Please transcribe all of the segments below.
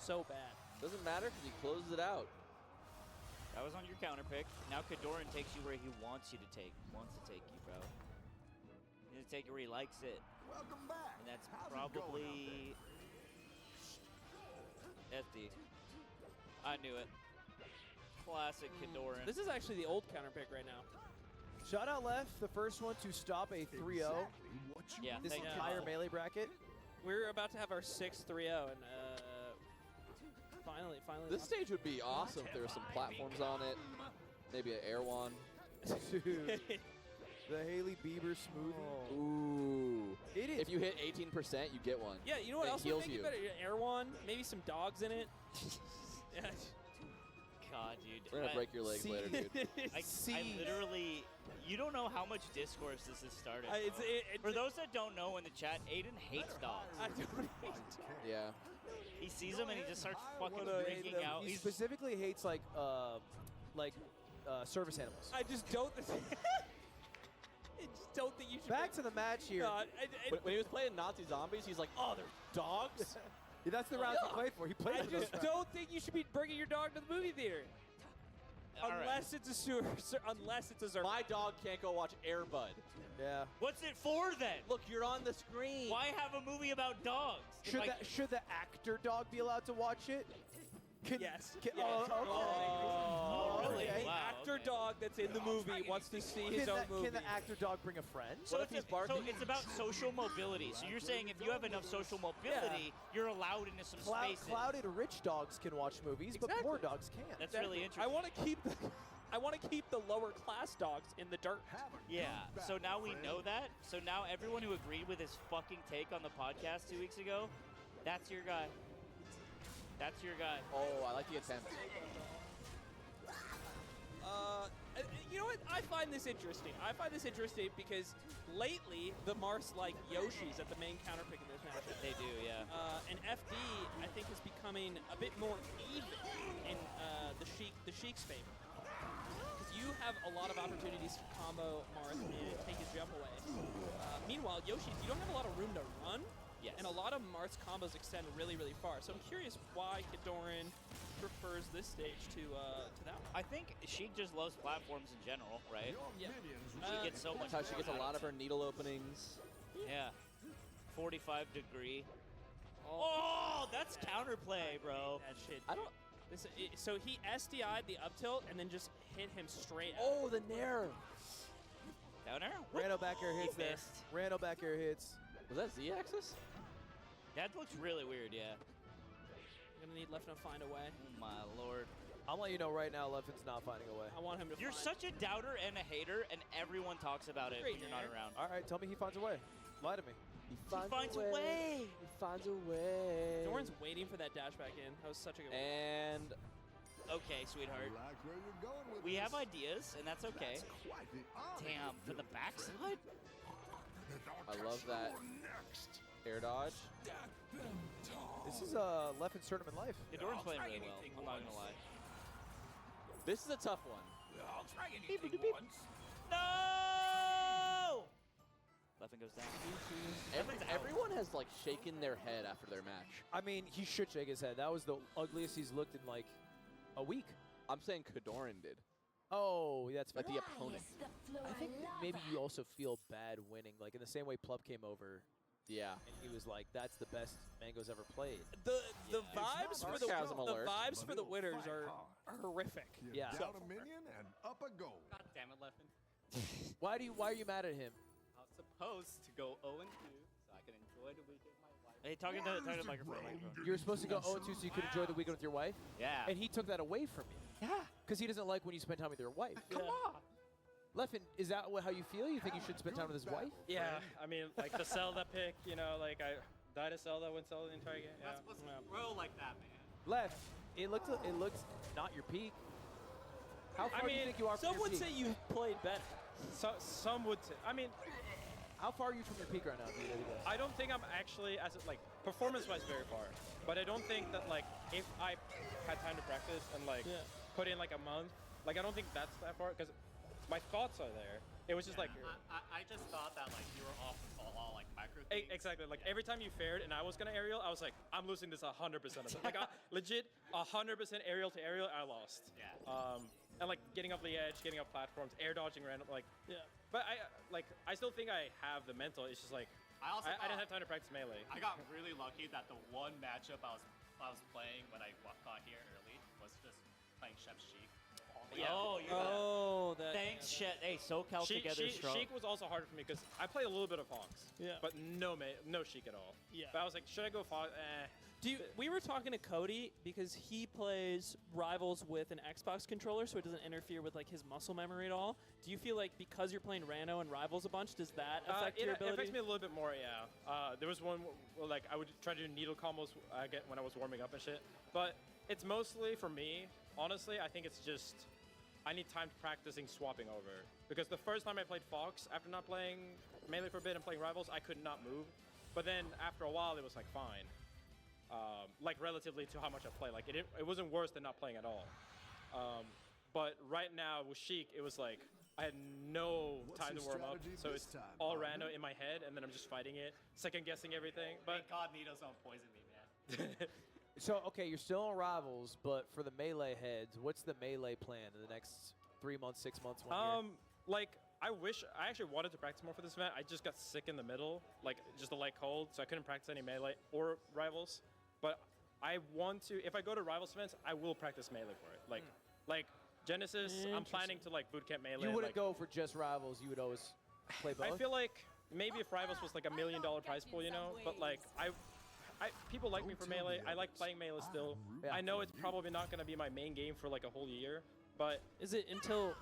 so bad. Doesn't matter because he closes it out. That was on your counter pick. Now Kadoran takes you where he wants you to take. Wants to take you, bro. He's going to take you where he likes it. Welcome back. And that's How's it probably FD. I knew it. Classic Kadoran. This is actually the old counter pick right now. Shout out Left, the first one to stop a 3-0 Exactly what you Yeah, this thank you. entire melee bracket. We're about to have our 6th 3-0, and finally. This stage would be awesome if there were some platforms on it. Maybe an air one. Dude, the Haley Bieber smoothie. Ooh. It is. If you hit 18%, you get one. Yeah, you know what It else would heals make you. it better? Air one, maybe some dogs in it. Yeah. God, dude. We're going to break your legs later, dude. I literally, you don't know how much discourse this has started. For those that don't know in the chat, Aiden hates dogs. I don't hate. Yeah. He sees them and he just starts fucking He freaking out. He He's specifically hates service animals. I just don't. I just don't think you should. Back to the match here. When he was playing Nazi Zombies, he's like, oh, there's dogs? Yeah, that's the rounds he played for. He played I for just those don't think you should be bringing your dog to the movie theater. All right. Unless it's a unless it's a Zerg. My dog can't go watch Air Bud. Yeah. What's it for then? Look, you're on the screen. Why have a movie about dogs? Should the actor dog be allowed to watch it? Yes. Oh, okay. Oh, really? okay. The Wow, actor okay. dog that's in the movie wants to see his own movie. Can the actor dog bring a friend? So What if he's barking? it's about social mobility. So you're saying if you have enough social mobility, you're allowed into some spaces. Clouded rich dogs can watch movies, but Exactly. poor dogs can't. That's really interesting. I want to keep the lower class dogs in the dirt. Yeah, so now we know that. So now everyone who agreed with his fucking take on the podcast 2 weeks ago, that's your guy. That's your guy. Oh, I like the attempt. You know what? I find this interesting. I find this interesting because lately the Mars like Yoshis at the main counter pick in this matchup. They do, yeah. And FD, I think, is becoming a bit more even in the Sheik's favor. Because you have a lot of opportunities to combo Marth and take his jump away. Meanwhile, Yoshi's, you don't have a lot of room to run. Yes. And a lot of Marth's combos extend really, really far. So I'm curious why Kadoran prefers this stage to that one. I think she just loves platforms in general, right? Yeah. She gets so much. That's how she gets a more lot out of her needle openings. Yeah. 45 degree. Oh, that's counterplay, bro. That shit. I don't. So he SDI'd the up tilt and then just hit him straight out. Oh, the Nair. Down there? Randall back air hits He there. missed. Randall back air hits. Was that Z-axis? That looks really weird, yeah. I'm going to need Left to find a way. Oh, my lord. I'll let you know right now, Leffin's not finding a way. I want him to You're find. such a doubter and a hater, and everyone talks about it Great when you're not Nair. around. All right, tell me he finds a way. Lie to me. He finds a way. He finds a way. Doran's waiting for that dash back in. That was such a good one. And Okay, sweetheart. Like where you're going with We this. have ideas, and that's okay. That's quite the honor. Damn, for the backside? I love that Next. air dodge. This is Leffin's tournament life. Yeah, Doran's playing really well. I'm not gonna lie. This is a tough one. I'll try anything once. No! Leffen goes down. Everyone has like shaken their head after their match. I mean, he should shake his head. That was the ugliest he's looked in like a week. I'm saying Kadoran did. Oh, that's Like fair. the opponent. I think maybe you also feel bad winning. Like in the same way Plup came over Yeah. and he was like, "That's the best Mango's ever played." The vibes for the Sarcasm alert. vibes for the But winners it'll are fight horrific. You Yeah. down a minion and up a goal. God damn it, Leffen. Why are you mad at him? I was supposed to go 0-2 so I can enjoy the weekend with my wife. Hey, talking to the microphone. You were supposed to go 0-2 so you could enjoy the weekend with your wife, Yeah. and he took that away from you. Yeah. Because he doesn't like when you spend time with your wife. Come on. Leffen, is that how you feel? You think you should spend time with his wife? Yeah, I mean, like the Zelda pick, you know, like I died a Zelda, went Zelda the entire game. Not Yeah. supposed to grow like that, man. Left, it looked not your peak. How far do you mean, think you are from Some your would peak? say you played better. So, some would say, I mean, How far are you from your peak right now? Do you really guess? I don't think I'm actually, as like, performance-wise very far. But I don't think that, like, if I had time to practice and, like, Yeah. put in, like, a month, like, I don't think that's that far. Because my thoughts are there. It was just like I just thought that like you were off the ball, like micro. exactly like every time you fared and I was gonna aerial, I was like, I'm losing this 100% of the like legit 100% aerial to aerial, I lost. Yeah. And like getting up the edge, getting up platforms, air dodging random, like Yeah. But I still think I have the mental. It's just like I also I didn't have time to practice melee. I got really lucky that the one matchup I was playing when I got here early was just playing Chef Sheik. Yeah. Oh, you Oh, that. Thanks, Shet. Hey, SoCal together strong. Sheik was also harder for me because I played a little bit of Fox. Yeah. But no Sheik at all. Yeah. But I was like, should I go Fox? We were talking to Cody because he plays Rivals with an Xbox controller, so it doesn't interfere with like his muscle memory at all. Do you feel like because you're playing Rano and Rivals a bunch, does that affect your It ability? affects me a little bit more, yeah. There was one where like I would try to do needle combos when I was warming up and shit. But it's mostly for me, honestly, I think it's just I need time practicing swapping over. Because the first time I played Fox, after not playing Melee for a bit and playing Rivals, I could not move. But then after a while, it was like fine. Like relatively to how much I play. Like it wasn't worse than not playing at all. But right now with Sheik, it was like I had no What's time to your warm up. strategy So this it's time, all partner? random in my head, and then I'm just fighting it, second guessing everything. But Thank God Nito's don't poison me, man. So, okay, you're still on Rivals, but for the Melee heads, what's the Melee plan in the next 3 months, 6 months, 1 year? Like I actually wanted to practice more for this event. I just got sick in the middle, like just a light cold, so I couldn't practice any Melee or Rivals. But I want to, if I go to Rivals events, I will practice Melee for it. Like Genesis, I'm planning to like bootcamp Melee. You wouldn't like, go for just Rivals. You would always play both. I feel like maybe if Rivals was like $1 million prize pool, you know, but like people like me for Melee. I like playing Melee still. Yeah. I know it's probably not going to be my main game for like a whole year, but Is it until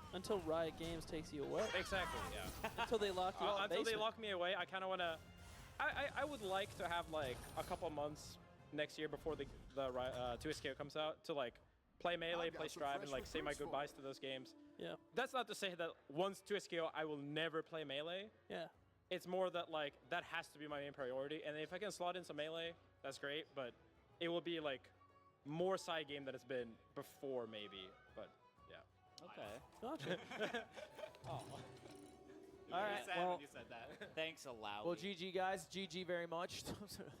Riot Games takes you away? exactly, yeah. Until they lock you out in the Until they basement? lock me away, I kind of want to. I would like to have like a couple months next year before the 2SKO comes out to like play Melee, I've got play some Strive, fresh and like say my recruits for goodbyes to those games. Yeah. That's not to say that once 2SKO, I will never play Melee. Yeah. It's more that like that has to be my main priority, and if I can slot in some Melee, that's great. But it will be like more side game than it's been before, maybe. But yeah. Okay. Gotcha. All right, Sad well- when you said that. Thanks, Alawi. Well, GG, guys. GG very much.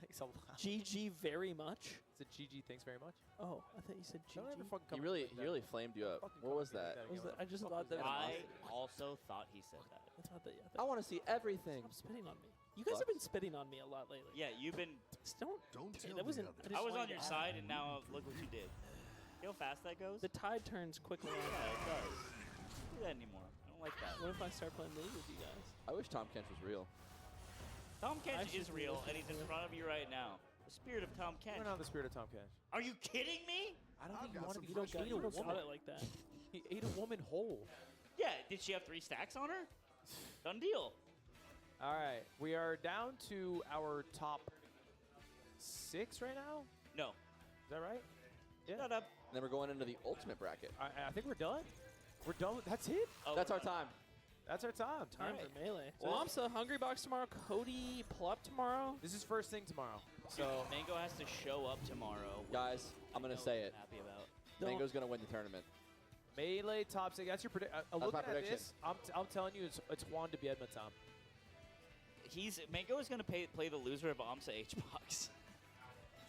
Thanks a lot. GG very much. It's a GG, thanks very much. Oh, I thought you said GG. Don't ever fucking He come really, with he that. really flamed you up. Fucking What come was with that? again. Was that- What I the just fuck thought was that was I also thought he said that. I thought that. I want to see everything. Stop spitting on me. You guys have been spitting on me a lot lately. Yeah, you've been. Don't. Don't tell That wasn't. the others. I was didn't on your side, and now look what you did. See how fast that goes? The tide turns quickly. Yeah, it does. Don't do that anymore. I don't like that. What if I start playing League with you guys? I wish Tom Kench was real. Tom I Kench should is do real, this and he's in with you. front of you right now. The spirit of Tom Kench. We're not the spirit of Tom Cash. Are you kidding me? I don't I've think you got want to some be. You don't got, ate you a don't got woman. it like that. He ate a woman whole. Yeah. Did she have 3 stacks on her? Done deal. All right, we are down to our top 6 right now. No. Is that right? Yeah. Shut up. And then we're going into the ultimate bracket. I think we're done. We're done. That's it. Oh, That's we're our done. time. That's our time. Time All right. for melee. So Well, Wamsa, Hungry Box tomorrow. Cody Plup tomorrow. This is first thing tomorrow. So Mango has to show up tomorrow. Guys, I'm going to say it. Happy about. Don't- Mango's going to win the tournament. melee top 6. That's your prediction. my Looking at prediction. this, I'm telling you, it's Juan to Biedma, Tom. Mango is gonna play the loser of Amsa H-Box.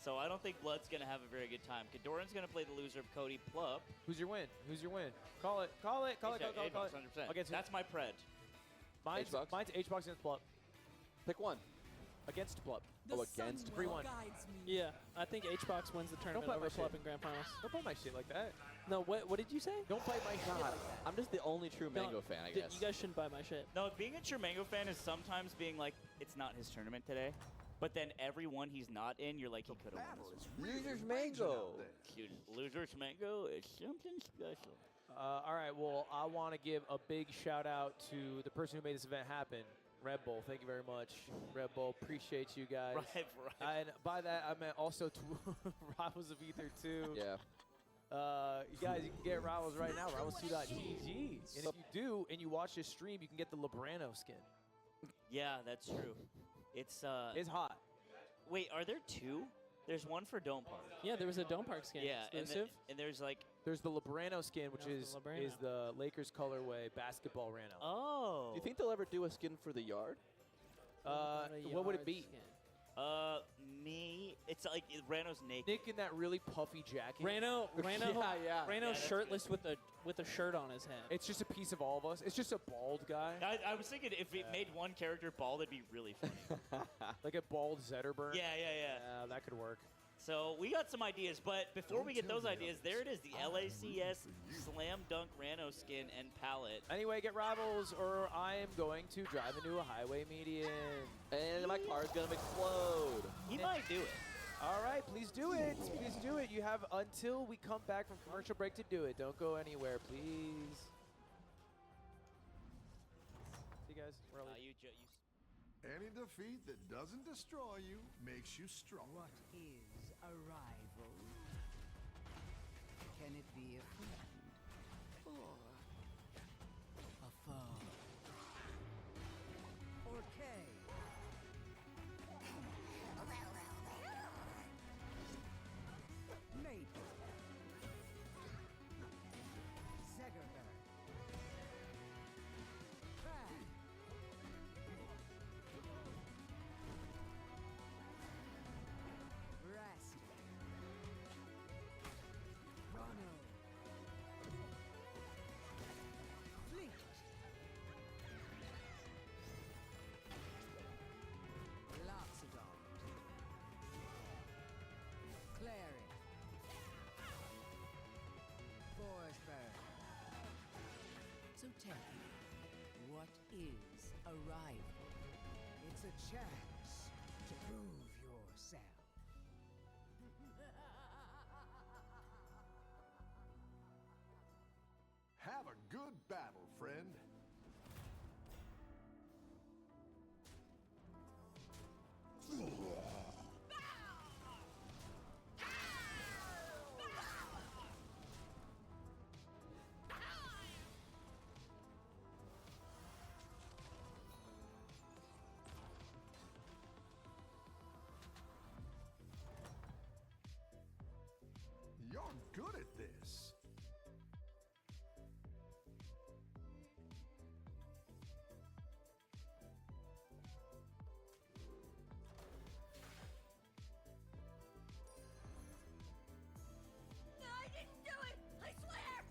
So I don't think Blood's gonna have a very good time. Kadoran's gonna play the loser of Cody Plup. Who's your win? Who's your win? Call it. Call it. Call it. Call it. Call it. 100%. Against That's my pred. Mine's H-Box? mine's H-Box against Plup. Pick one. Against Plup. Oh, against 3-1. Yeah, I think H-Box wins the tournament play over my shit. Plup in Grand Finals. Don't play my shit like that. No, what did you say? Don't play my shit. God, I'm just the only true No, Mango fan, I d- guess. You guys shouldn't buy my shit. No, being a true Mango fan is sometimes being like, it's not his tournament today. But then every one he's not in, you're like, he could have won Battle this. is really Losers raging Mango. out there. Dude, Losers Mango is something special. All right. Well, I want to give a big shout out to the person who made this event happen, Red Bull. Thank you very much, Red Bull. Appreciate you guys. Right. And by that, I meant also to Rivals of Ether 2. Yeah. You guys, you can get Rivals right now, rivals2.gg. And if you do, and you watch this stream, you can get the Lebrano skin. Yeah, that's true. It's It's hot. Wait, are there 2? There's one for Dome Park. Yeah, there was a Dome Park skin Yeah, exclusive. and there's like, There's the Lebrano skin, which That's is the Lebrano. the Lakers colorway basketball Rano. oh. Do you think they'll ever do a skin for the yard? What would it be? It's like Rano's naked. Nick in that really puffy jacket. Rano, Yeah. Rano that's shirtless with a shirt on his head. It's just a piece of all of us. It's just a bald guy, I was thinking if it made one character bald, it'd be really funny. like a bald Zetterberg. yeah. Yeah, that could work. So we got some ideas, but before we get tell those the ideas, others. there it is, the I'm LACS rooting for you. Slam Dunk Rano skin and palette. Anyway, get Rivals, or I am going to drive into a highway median. And my car's gonna explode. He might do it. All right, please do it. Please do it. You have until we come back from commercial break to do it. Don't go anywhere, please. See you guys. We're all You Any defeat that doesn't destroy you makes you strong. What is a rival? Can it be a friend or a foe? Or K? Maple. Zegerberg. Crag. Rest. Rono. Fleet. Loxodon. Clary. Forsberg. So tell me, what is a rival? It's a chance to prove yourself. Have a good battle, friend. You're good at this. I didn't do it! I swear!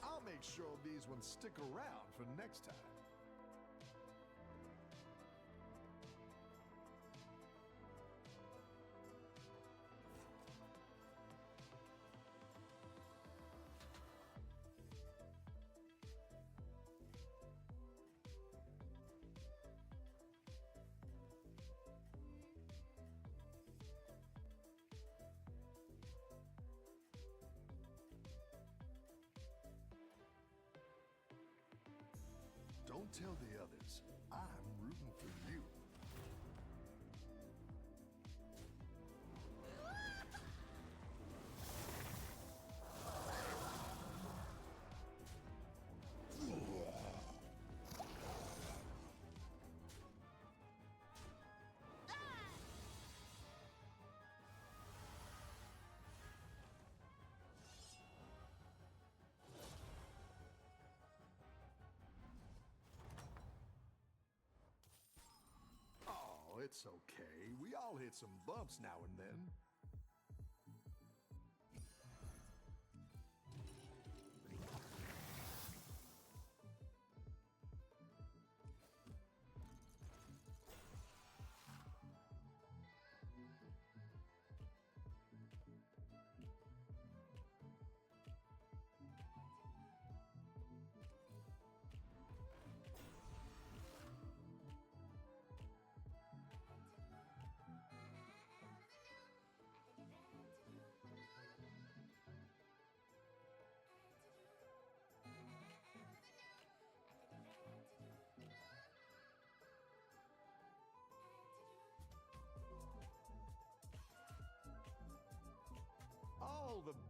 I'll make sure these ones stick around for next time. Don't tell the others. I'm rooting for you. Oh, it's okay. We all hit some bumps now and then.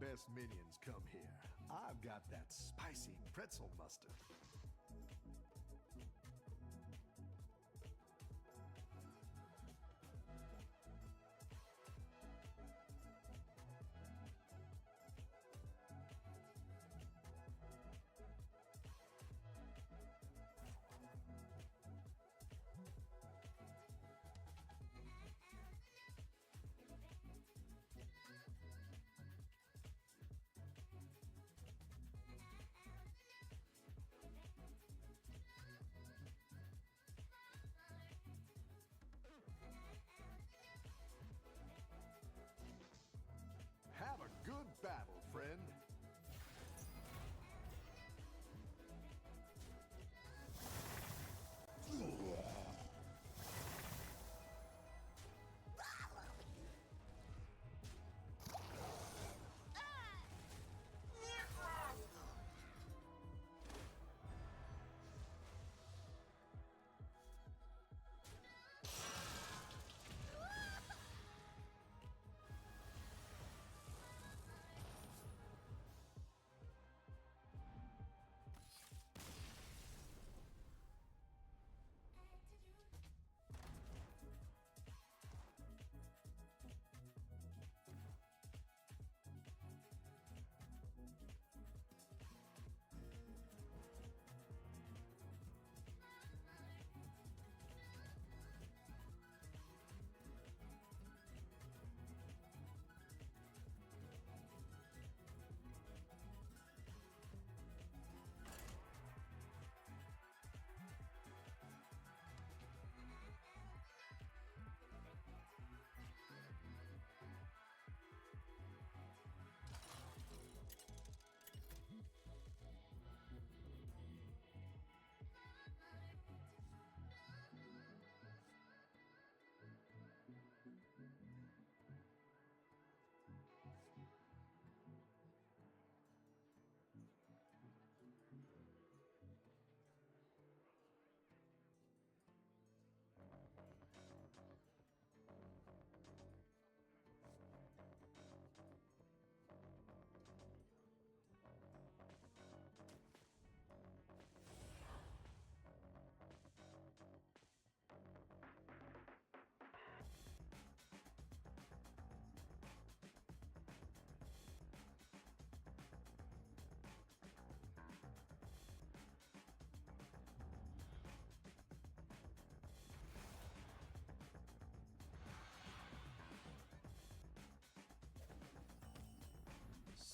best minions come here. I've got that spicy pretzel mustard. Have a good battle, friend.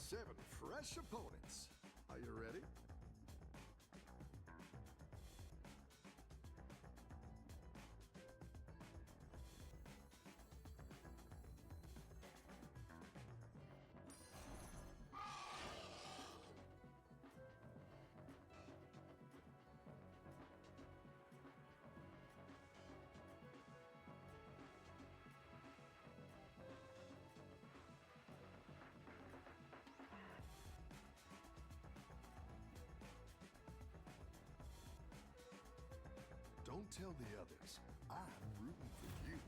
Seven fresh opponents. Are you ready? Don't tell the others. I'm rooting for you.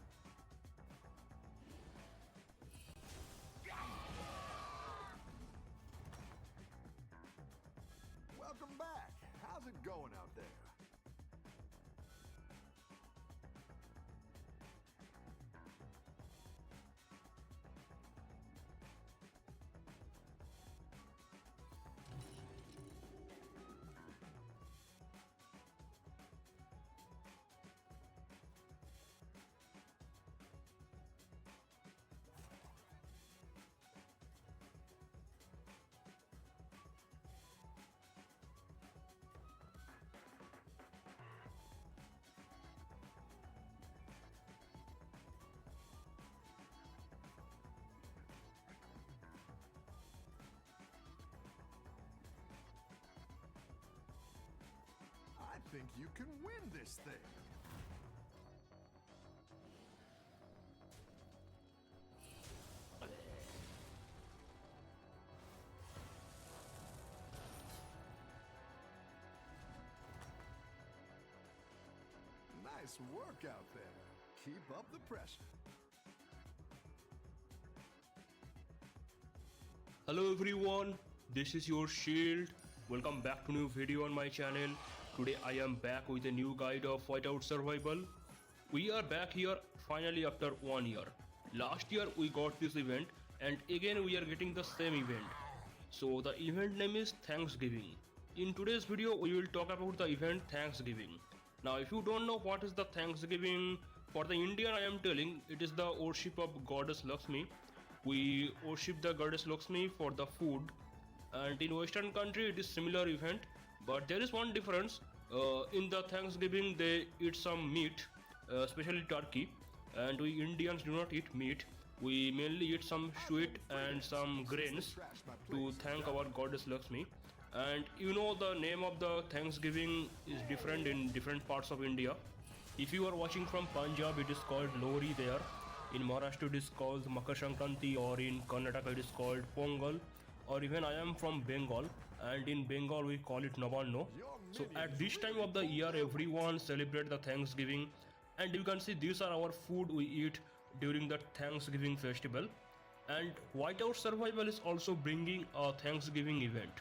Welcome back. How's it going out there? I think you can win this thing. Nice work out there. Keep up the pressure. Hello everyone, this is your Shield. Welcome back to new video on my channel. Today I am back with a new guide of Whiteout Survival. We are back here finally after 1 year. Last year we got this event and again we are getting the same event. So the event name is Thanksgiving. In today's video we will talk about the event Thanksgiving. Now if you don't know what is the Thanksgiving, for the Indian I am telling it is the worship of goddess Lakshmi. We worship the goddess Lakshmi for the food, and in Western country it is similar event, but there is one difference. In the Thanksgiving they eat some meat, especially turkey, and we Indians do not eat meat. We mainly eat some sweet and some grains to thank our goddess Lakshmi. And you know the name of the Thanksgiving is different in different parts of India. If you are watching from Punjab, it is called Lohri there. In Maharashtra it is called Makar Sankranti, or in Karnataka it is called Pongal, or even I am from Bengal and in Bengal we call it Nabanno. So at this time of the year everyone celebrate the Thanksgiving, and you can see these are our food we eat during the Thanksgiving festival. And Whiteout Survival is also bringing a Thanksgiving event.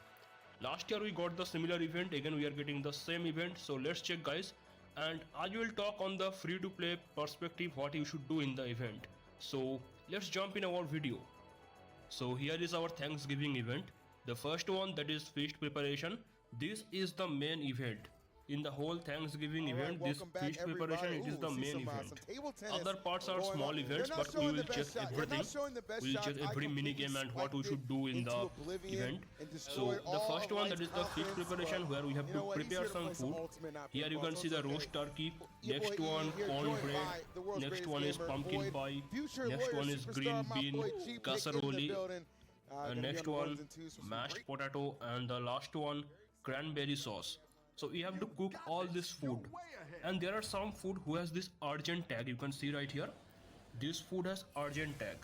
Last year we got the similar event, again we are getting the same event, so let's check guys. And I will talk on the free to play perspective what you should do in the event. So let's jump in our video. So here is our Thanksgiving event. The first one, that is feast preparation. This is the main event. In the whole Thanksgiving event, this feast preparation it is the main event. Other parts are small events, but we will check everything. We will check every mini game and what we should do in the event. So the first one, that is the feast preparation, where we have to prepare some food. Here you can see the roast turkey. Next one, cornbread. Next one is pumpkin pie. Next one is green bean casserole. Next one, mashed potato, and the last one, cranberry sauce. So we have to cook all this food, and there are some food who has this urgent tag. You can see right here, this food has urgent tag.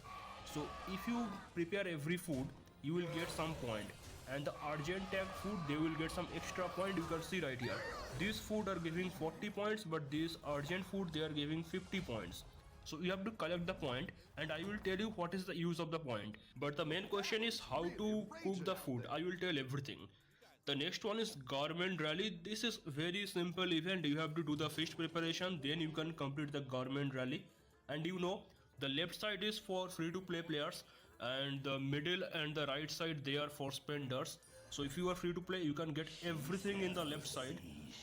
So if you prepare every food, you will get some point, and the urgent tag food, they will get some extra point. You can see right here, these food are giving 40 points, but these urgent food they are giving 50 points. So you have to collect the point, and I will tell you what is the use of the point. But the main question is how to cook the food. I will tell everything. The next one is Garment Rally. This is very simple event. You have to do the feast preparation, then you can complete the Garment Rally. And you know, the left side is for free to play players, and the middle and the right side they are for spenders. So if you are free to play, you can get everything in the left side.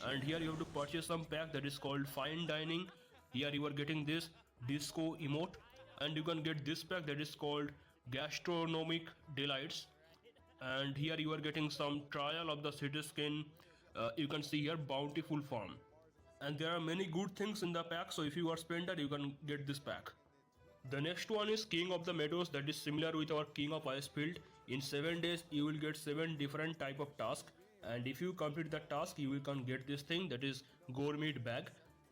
And here you have to purchase some pack that is called Fine Dining. Here you are getting this Disco Emote, and you can get this pack that is called Gastronomic Delights. And here you are getting some trial of the city skin. You can see here Bountiful Farm, and there are many good things in the pack, so if you are spender you can get this pack. The next one is King of the Meadows, that is similar with our King of Icefield. In 7 days you will get 7 different type of tasks, and if you complete the task you can get this thing, that is gourmet bag.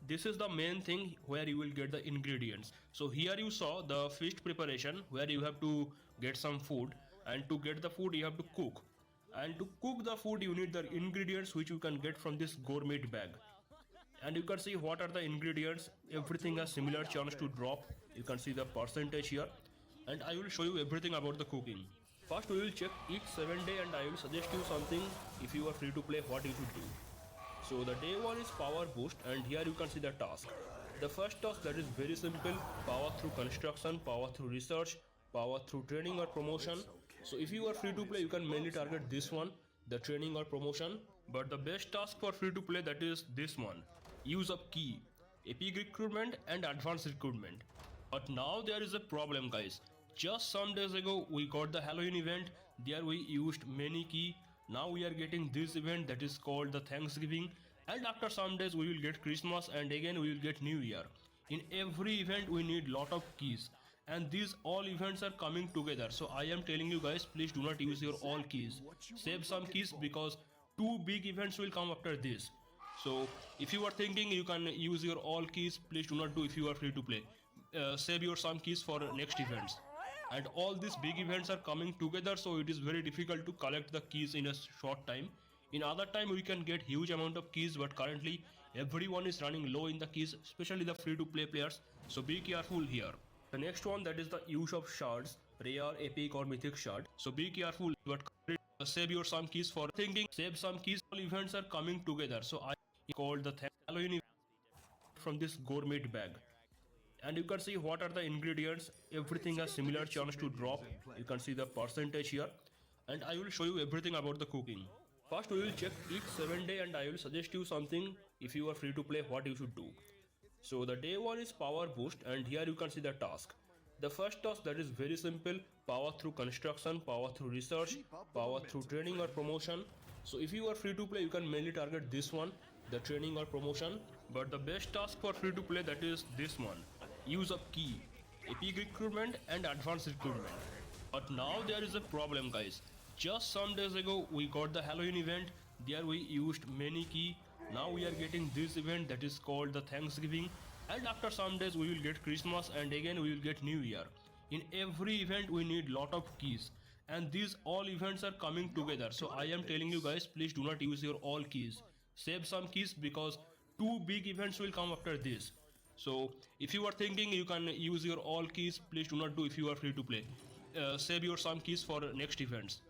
This is the main thing where you will get the ingredients. So here you saw the feast preparation where you have to get some food, and to get the food you have to cook, and to cook the food you need the ingredients which you can get from this gourmet bag. And you can see what are the ingredients. Everything has similar chance to drop. You can see the percentage here, and I will show you everything about the cooking. First we will check each 7 day, and I will suggest you something if you are free to play what you should do. So the day 1 is power boost, and here you can see the task. The first task, that is very simple: power through construction, power through research, power through training or promotion. So if you are free to play, you can mainly target this one, the training or promotion. But the best task for free to play, that is this one: use of key, epic recruitment and advanced recruitment. But now there is a problem guys. Just some days ago we got the Halloween event. There we used many key. Now we are getting this event that is called the Thanksgiving, and after some days we will get Christmas, and again we will get New Year. In every event we need lot of keys, and these all events are coming together. So I am telling you guys, please do not use your all keys. Save some keys, because 2 big events will come after this. So if you are thinking you can use your all keys, please do not do if you are free to play. Save your some keys for next events. And all these big events are coming together, so it is very difficult to collect the keys in a short time. In other time we can get huge amount of keys, but currently everyone is running low in the keys, especially the free to play players. So be careful here. The next one, that is the use of shards. rare, epic or mythic shard. So be careful, but save your some keys for thinking. Save some keys. All events are coming together. So I called the Halloween event from this gourmet bag. And you can see what are the ingredients. Everything has similar chance to drop. You can see the percentage here. And I will show you everything about the cooking. First we will check each 7 day and I will suggest you something if you are free to play what you should do. So the day 1 is power boost and here you can see the task. The first task that is very simple, power through construction, power through research, power through training or promotion. So if you are free to play you can mainly target this one, the training or promotion. But the best task for free to play that is this one, use of key, epic recruitment and advanced recruitment. But now there is a problem guys. Just some days ago we got the Halloween event, there we used many key. Now we are getting this event that is called the Thanksgiving, and after some days we will get Christmas and again we will get New Year. In every event we need lot of keys and these all events are coming together. So I am telling you guys, please do not use your all keys. Save some keys because 2 big events will come after this. So if you are thinking you can use your all keys, please do not do if you are free to play. Save your some keys for next events.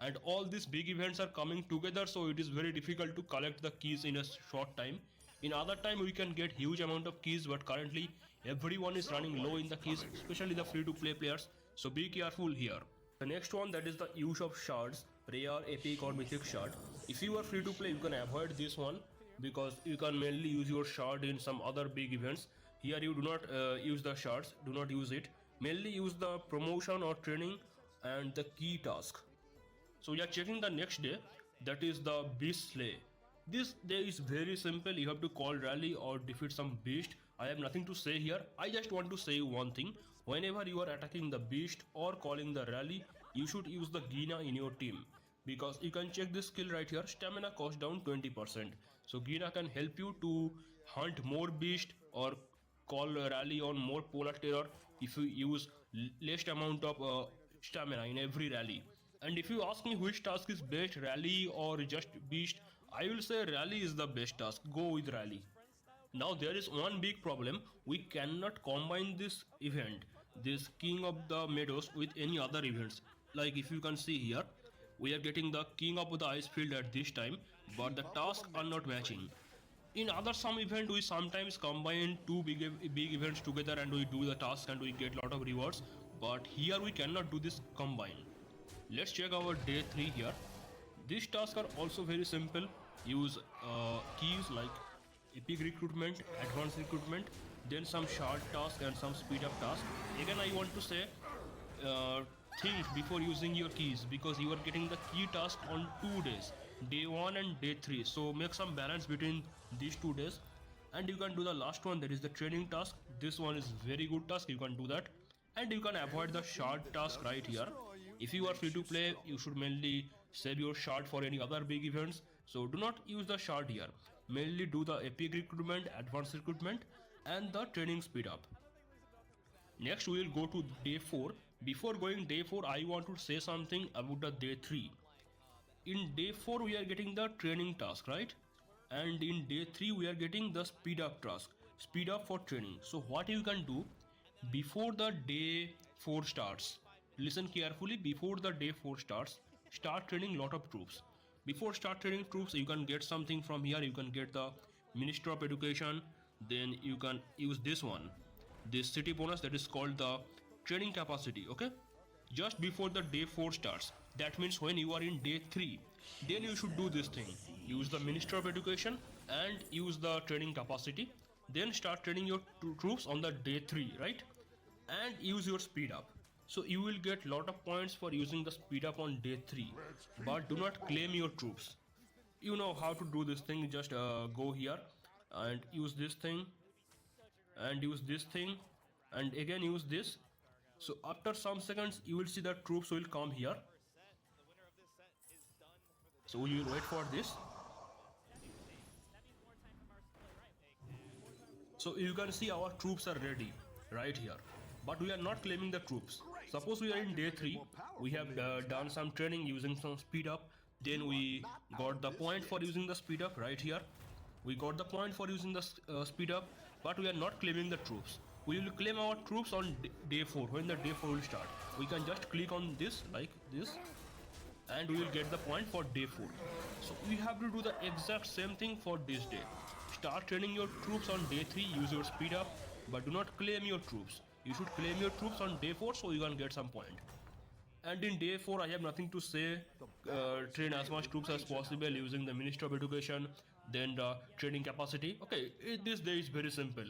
And all these big events are coming together, so it is very difficult to collect the keys in a short time. In other time we can get huge amount of keys, but currently everyone is running low in the keys, especially the free to play players. So be careful here. The next one that is the use of shards, rare, epic or mythic shard. If you are free to play you can avoid this one because you can mainly use your shard in some other big events. Here you do not use the shards, do not use it. Mainly use the promotion or training and the key task. So we are checking the next day, that is the beast slay. This day is very simple, you have to call rally or defeat some beast. I have nothing to say here, I just want to say one thing. Whenever you are attacking the beast or calling the rally, you should use the Gina in your team. Because you can check this skill right here, stamina cost down 20%. So Gina can help you to hunt more beast or call a rally on more polar terror if you use less amount of stamina in every rally. And if you ask me which task is best, rally or just beast, I will say rally is the best task, go with rally. Now there is one big problem, we cannot combine this event, this King of the Meadows with any other events. Like if you can see here, we are getting the King of the Ice Field at this time, but the tasks are not matching. In other some event we sometimes combine 2 big events together and we do the task and we get lot of rewards, but here we cannot do this combine. Let's check our day 3 here. These tasks are also very simple. Use keys like epic recruitment, advanced recruitment, then some shard task and some speed up task. Again I want to say think before using your keys because you are getting the key task on 2 days, day 1 and day 3. So make some balance between these 2 days. And you can do the last one, that is the training task. This one is very good task, you can do that. And you can avoid the shard task right here. If you are free to play, you should mainly save your shard for any other big events. So do not use the shard here. Mainly do the epic recruitment, advanced recruitment and the training speed up. Next we will go to day 4. Before going day 4, I want to say something about the day 3. In day 4 we are getting the training task, right? And in day 3 we are getting the speed up task, speed up for training. So what you can do before the day 4 starts, listen carefully, before the day 4 starts, start training lot of troops. Before start training troops, you can get something from here. You can get the Minister of Education, then you can use this one, this city bonus that is called the training capacity, okay? Just before the day 4 starts, that means when you are in day 3, then you should do this thing. Use the Minister of Education and use the training capacity, then start training your troops on the day 3, right? And use your speed up. So you will get lot of points for using the speed up on day 3, but do not claim your troops. You know how to do this thing, just go here and use this thing and use this thing and again use this. So after some seconds you will see that troops will come here. So we will wait for this. So you can see our troops are ready right here, but we are not claiming the troops. Suppose we are in day 3, we have done some training using some speed up, then we got the point for using the speed up right here. We got the point for using the speed up, but we are not claiming the troops. we will claim our troops on day 4 when the day 4 will start. We can just click on this like this and we will get the point for day 4. So we have to do the exact same thing for this day. Start training your troops on day 3, use your speed up, but do not claim your troops. You should claim your troops on day 4 so you can get some point. And in day 4 I have nothing to say. Train as much troops as possible using the Ministry of Education, then the training capacity. Okay, this day is very simple.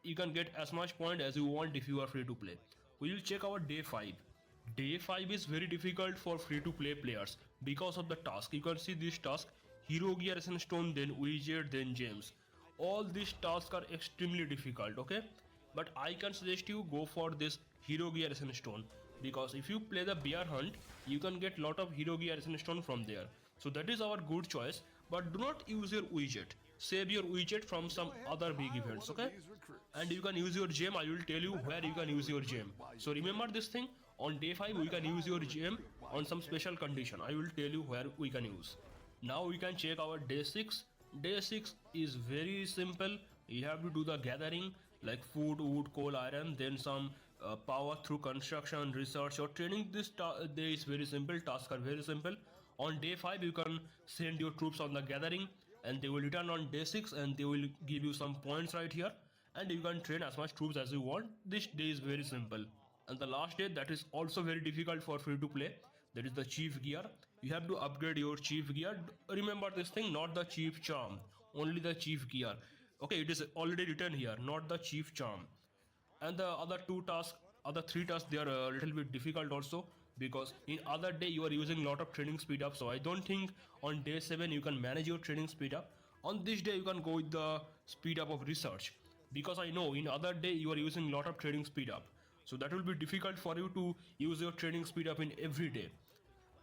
You can get as much point as you want if you are free to play. We will check our day 5. Day 5 is very difficult for free to play players because of the task. You can see this task: Hero Gear, Ascent Stone, then Widget, then Gems. All these tasks are extremely difficult, okay? But I can suggest you go for this Hero Gear, Ascent Stone, because if you play the bear hunt, you can get lot of Hero Gear, Ascent Stone from there. So that is our good choice, but do not use your Widget. Save your Widget from some other big events, okay? And you can use your gem. I will tell you where you can use your gem. So remember this thing, on day 5 we can use your gem on some special condition. I will tell you where we can use. Now we can check our day 6. Day 6 is very simple. You have to do the gathering like food, wood, coal, iron, then some power through construction, research or training. This day is very simple. Tasks are very simple. On day 5 you can send your troops on the gathering and they will return on day 6 and they will give you some points right here, and you can train as much troops as you want. This day is very simple. And the last day, that is also very difficult for free to play, that is the Chief Gear. You have to upgrade your Chief Gear. Remember this thing, not the Chief Charm, only the Chief Gear. Okay, it is already written here, not the Chief Charm. And the other 3 tasks, they are a little bit difficult also, because in other day you are using lot of training speed up. So I don't think on day 7 you can manage your training speed up. On this day you can go with the speed up of research, because I know in other day you are using lot of training speed up. So that will be difficult for you to use your training speed up in every day.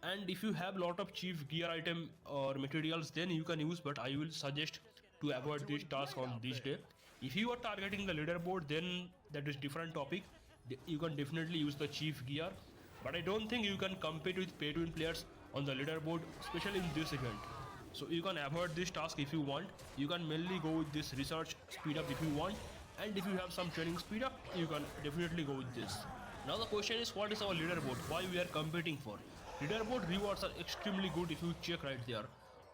And if you have lot of Chief Gear item or materials, then you can use, but I will suggest to avoid this task on this day. If you are targeting the leaderboard, then that is different topic. You can definitely use the Chief Gear, but I don't think you can compete with pay to win players on the leaderboard, especially in this event. So you can avoid this task if you want. You can mainly go with this research speed up if you want, and if you have some training speed up, you can definitely go with this. Now the question is, what is our leaderboard? Why we are competing for? Leaderboard rewards are extremely good. If you check right there,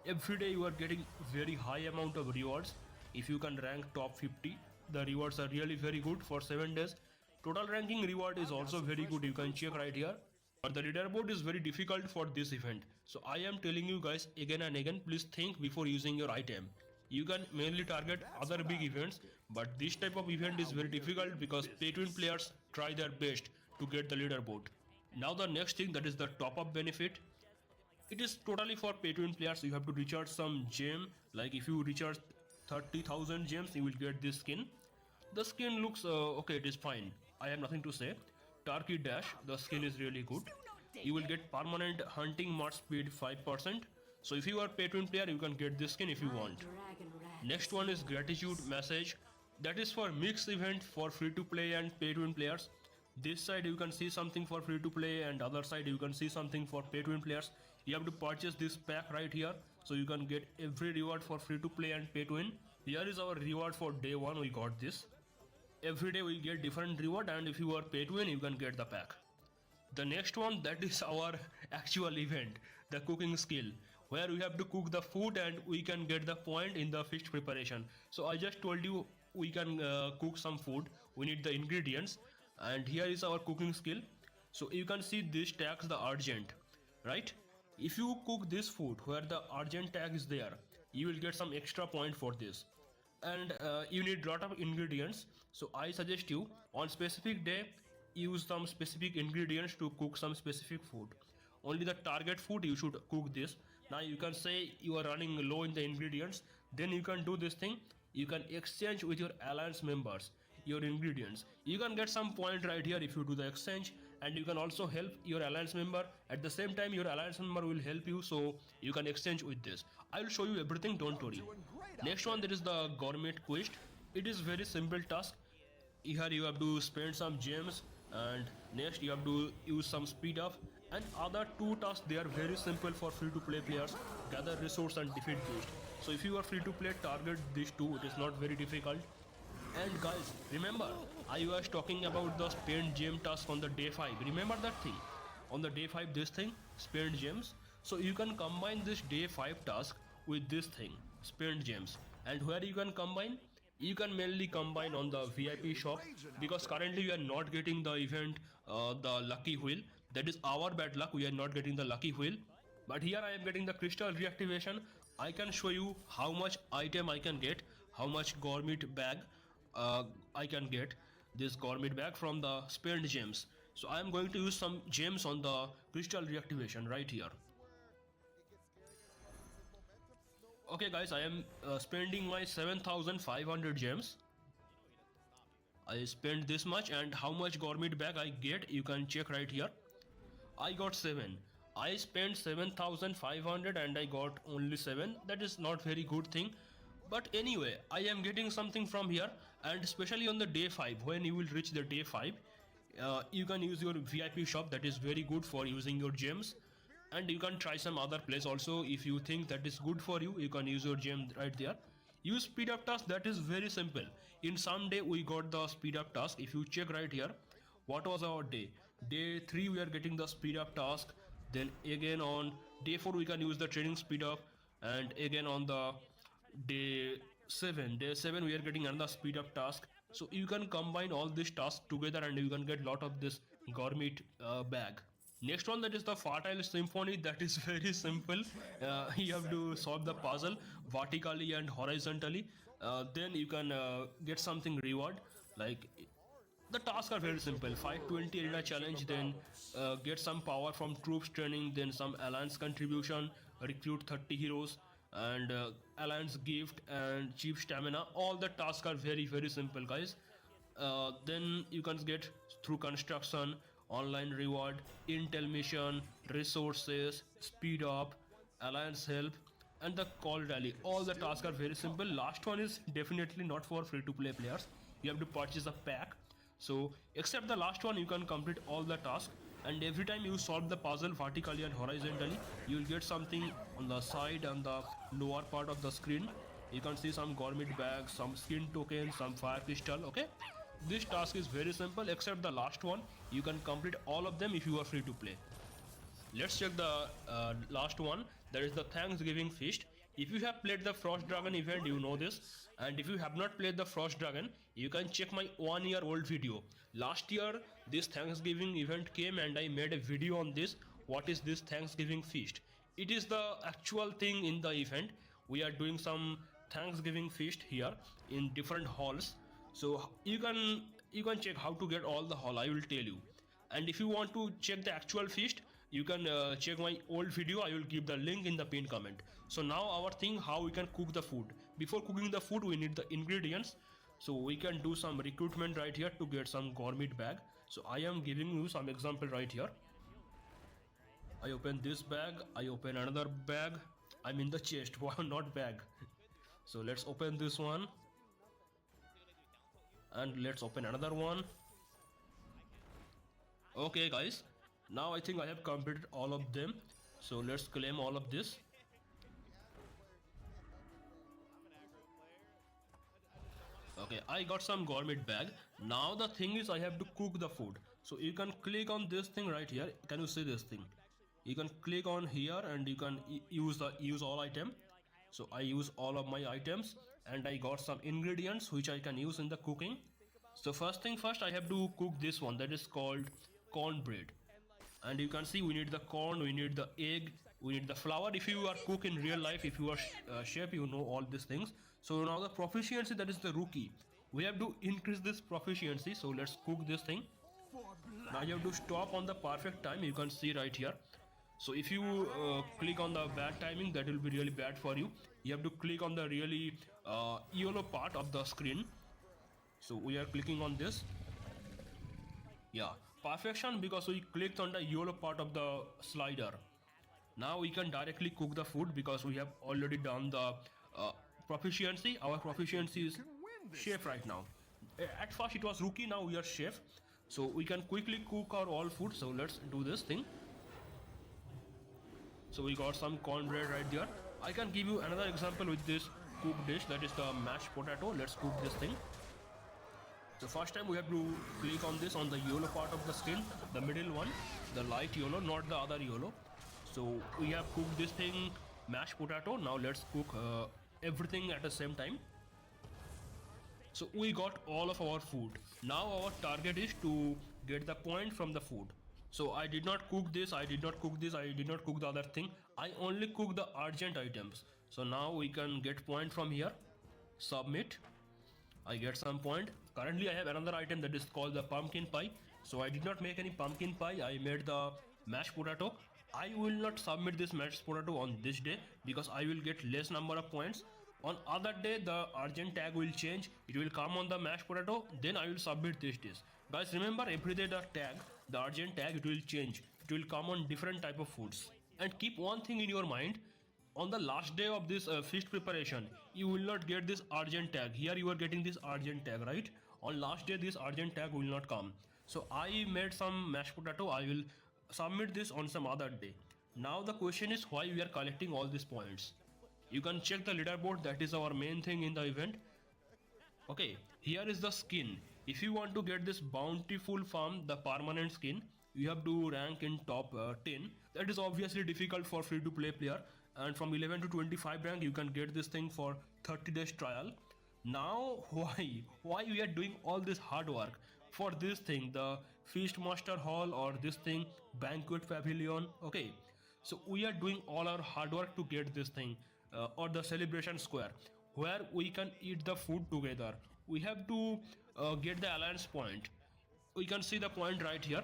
every day you are getting very high amount of rewards. If you can rank top 50, the rewards are really very good for 7 days. Total ranking reward is also very good. You can check right here. But the leaderboard is very difficult for this event. So I am telling you guys again and again, please think before using your item. You can mainly target other big events, but this type of event is very difficult because pay to win players try their best to get the leaderboard. Now the next thing, that is the top up benefit. It is totally for pay to win players. You have to recharge some gem. Like if you recharge 30,000 gems, you will get this skin. The skin looks okay, it is fine. I have nothing to say. Turkey Dash, the skin is really good. You will get permanent hunting march speed 5%. So if you are pay to win player, you can get this skin if you want. Next one is gratitude message. That is for mixed event for free to play and pay to win players. This side you can see something for free to play, and other side you can see something for pay to win players. You have to purchase this pack right here, so you can get every reward for free to play and pay to win. Here is our reward for day 1. We got this. Every day we get different reward, and if you are pay to win, you can get the pack. The next one, that is our actual event, the cooking skill, where we have to cook the food and we can get the point in the feast preparation. So I just told you we can cook some food. We need the ingredients, and here is our cooking skill. So you can see this tags the urgent, right? If you cook this food where the urgent tag is there, you will get some extra point for this. And you need lot of ingredients. So I suggest you on specific day use some specific ingredients to cook some specific food. Only the target food you should cook this. Now you can say you are running low in the ingredients, then you can do this thing. You can exchange with your alliance members your ingredients. You can get some point right here if you do the exchange, and you can also help your alliance member. At the same time, your alliance member will help you, so you can exchange with this. I will show you everything, don't worry. Next one, that is the gourmet quest. It is very simple task. Here you have to spend some gems, and next you have to use some speed up. And other 2 tasks, they are very simple for free to play players: gather resource and defeat beast. So if you are free to play, target these 2. It is not very difficult. And guys, remember, I was talking about the spent gem task on the day 5. Remember that thing? On the day 5, this thing, spent gems. So you can combine this day 5 task with this thing, spent gems. And where you can combine? You can mainly combine on the VIP shop, because currently we are not getting the event, the lucky wheel. That is our bad luck, we are not getting the lucky wheel. But here I am getting the crystal reactivation. I can show you how much item I can get, how much gourmet bag I can get, this gourmet bag from the spent gems. So I am going to use some gems on the crystal reactivation right here. Okay guys, I am spending my 7,500 gems. I spent this much, and how much gourmet bag I get, you can check right here. I got 7. I spent 7,500 and I got only 7. That is not very good thing. But anyway, I am getting something from here, and especially on the day 5, when you will reach the day 5, you can use your VIP shop. That is very good for using your gems. And you can try some other place also. If you think that is good for you, you can use your gem right there. Use speed up task, that is very simple. In some day we got the speed up task. If you check right here, what was our day? Day 3 we are getting the speed up task. Then again on day 4 we can use the training speed up, and again on the day 7 we are getting another speed up task. So you can combine all these tasks together and you can get lot of this gourmet bag. Next one, that is the Fertile Symphony. That is very simple. You have to solve the puzzle vertically and horizontally. Then you can get something reward. Like, the tasks are very simple. Fight 20 arena challenge, then get some power from troops training, then some alliance contribution, recruit 30 heroes, and alliance gift and cheap stamina. All the tasks are very simple, guys. Then you can get through construction, online reward, intel mission, resources, speed up, alliance help, and the call rally. All the tasks are very simple. Last one is definitely not for free to play players. You have to purchase a pack. So except the last one, you can complete all the tasks, and every time you solve the puzzle vertically and horizontally, you will get something on the side and the lower part of the screen. You can see some gourmet bags, some skin tokens, some fire crystal. Okay, this task is very simple except the last one. You can complete all of them if you are free to play. Let's check the last one. That is the Thanksgiving feast. If you have played the Frost Dragon event, you know this. And if you have not played the Frost Dragon, you can check my 1-year-old video. Last year, this Thanksgiving event came and I made a video on this. What is this Thanksgiving feast? It is the actual thing in the event. We are doing some Thanksgiving feast here in different halls. So you can check how to get all the hall. I will tell you. And if you want to check the actual feast, you can check my old video. I will give the link in the pinned comment. So now our thing, how we can cook the food. Before cooking the food, we need the ingredients. So we can do some recruitment right here to get some gourmet bag. So I am giving you some example right here. I open this bag, I open another bag. I'm in the chest, wow, not bag. So let's open this one. And let's open another one. Okay guys, now I think I have completed all of them. So let's claim all of this. Okay, I got some gourmet bag. Now the thing is I have to cook the food. So you can click on this thing right here. Can you see this thing? You can click on here and you can use all item. So I use all of my items and I got some ingredients which I can use in the cooking. So first thing first, I have to cook this one, that is called cornbread. And you can see we need the corn, we need the egg, we need the flour. If you are cook in real life, if you are chef, you know all these things. So now the proficiency, that is the rookie. We have to increase this proficiency. So let's cook this thing. Now you have to stop on the perfect time. You can see right here. So if you click on the bad timing, that will be really bad for you. You have to click on the really yellow part of the screen. So we are clicking on this. Yeah, perfection, because we clicked on the yellow part of the slider. Now we can directly cook the food because we have already done the proficiency. Our proficiency is chef right now. At first it was rookie, now we are chef. So we can quickly cook our all food. So let's do this thing. So we got some cornbread right there. I can give you another example with this cooked dish, that is the mashed potato. Let's cook this thing. So first time we have to click on this on the yellow part of the screen, the middle one, the light yellow, not the other yellow. So we have cooked this thing, mashed potato. Now let's cook everything at the same time. So we got all of our food. Now our target is to get the point from the food. So I did not cook this, I did not cook this, I did not cook the other thing. I only cook the urgent items. So now we can get point from here. Submit. I get some point. Currently I have another item that is called the pumpkin pie. So I did not make any pumpkin pie. I made the mashed potato. I will not submit this mashed potato on this day because I will get less number of points. On other day the urgent tag will change. It will come on the mashed potato. Then I will submit this dish. Guys, remember every day the urgent tag, it will change. It will come on different type of foods. And keep one thing in your mind. On the last day of this feast preparation, you will not get this urgent tag. Here you are getting this urgent tag, right? On last day this urgent tag will not come. So I made some mashed potato. I will submit this on some other day. Now the question is why we are collecting all these points. You can check the leaderboard. That is our main thing in the event. Okay, here is the skin. If you want to get this bountiful farm, the permanent skin, you have to rank in top 10. That is obviously difficult for free to play player. And from 11 to 25 rank you can get this thing for 30 days trial. Now why we are doing all this hard work for this thing, the feast master hall or this thing, banquet pavilion? Okay, so we are doing all our hard work to get this thing or the celebration square where we can eat the food together. We have to get the alliance point. We can see the point right here.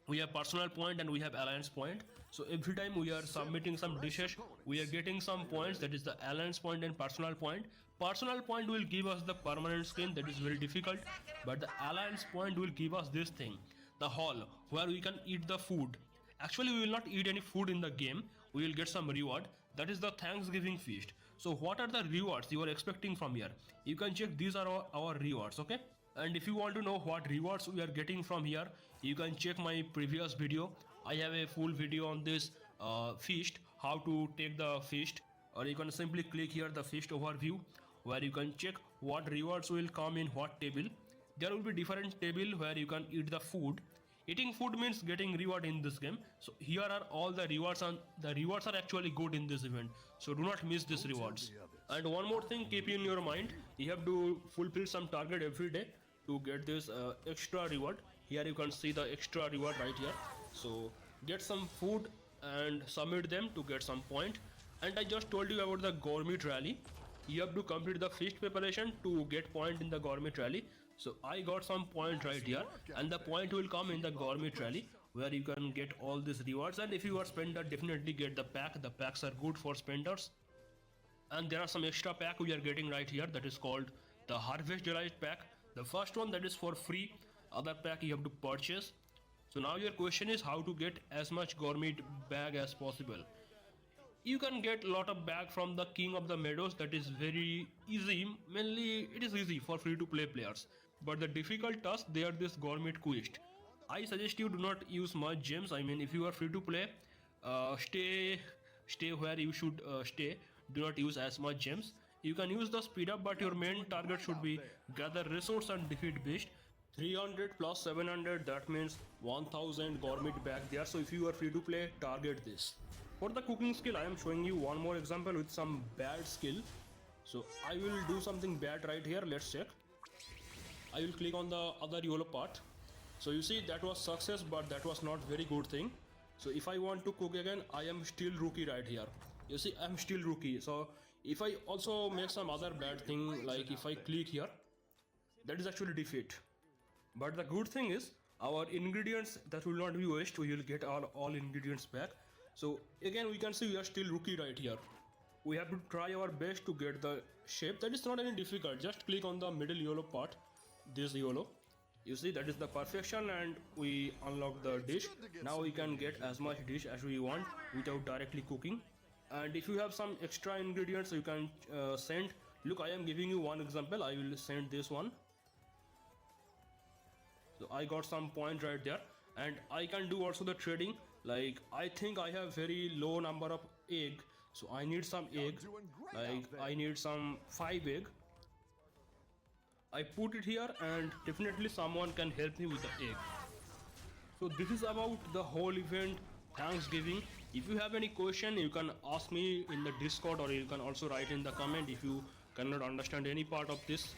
We have personal point and we have alliance point. So every time we are submitting some dishes, we are getting some points. That is the alliance point and personal point. Personal point will give us the permanent skin. That is very difficult. But the alliance point will give us this thing, the hall, where we can eat the food. Actually we will not eat any food in the game. We will get some reward. That is the Thanksgiving feast. So what are the rewards you are expecting from here? You can check. These are our rewards. Okay. And if you want to know what rewards we are getting from here, you can check my previous video. I have a full video on this feast, how to take the feast, or you can simply click here the feast overview where you can check what rewards will come in what table. There will be different table where you can eat the food. Eating food means getting reward in this game. So here are all the rewards, and the rewards are actually good in this event. So do not miss these rewards. And one more thing, keep in your mind, you have to fulfill some target every day to get this extra reward. Here you can see the extra reward right here. So get some food and submit them to get some point. And I just told you about the gourmet rally. You have to complete the feast preparation to get point in the gourmet rally. So I got some point right here, and the point will come in the gourmet rally where you can get all these rewards. And if you are spender, definitely get the pack. The packs are good for spenders. And there are some extra pack we are getting right here, that is called the Harvest Delight pack. The first one, that is for free. Other pack you have to purchase. So now your question is how to get as much gourmet bag as possible. You can get a lot of bag from the King of the Meadows. That is very easy. Mainly it is easy for free to play players. But the difficult task, they are this gourmet quest. I suggest you do not use much gems. I mean, if you are free to play, stay where you should stay. Do not use as much gems. You can use the speed up, but your main target should be gather resource and defeat beast. 300 plus 700, that means 1000 gourmet bag there. So if you are free to play, target this. For the cooking skill, I am showing you one more example with some bad skill. So I will do something bad right here. Let's check. I will click on the other yellow part. So you see that was success, but that was not very good thing. So if I want to cook again, I am still rookie right here. You see, I'm still rookie. So if I also make some other bad thing, like if I click here, that is actually defeat. But the good thing is our ingredients that will not be waste. We will get all ingredients back. So again, we can see we are still rookie right here. We have to try our best to get the shape. That is not any difficult. Just click on the middle yellow part, this yellow. You see, that is the perfection, and we unlock the dish. Now we can get as much dish as we want without directly cooking. And if you have some extra ingredients, you can send. Look, I am giving you one example. I will send this one. So I got some point right there, and I can do also the trading. Like I think I have very low number of egg, so I need some egg. Like I need some 5 egg. I put it here and definitely someone can help me with the egg. So this is about the whole event, Thanksgiving. If you have any question, you can ask me in the Discord, or you can also write in the comment if you cannot understand any part of this.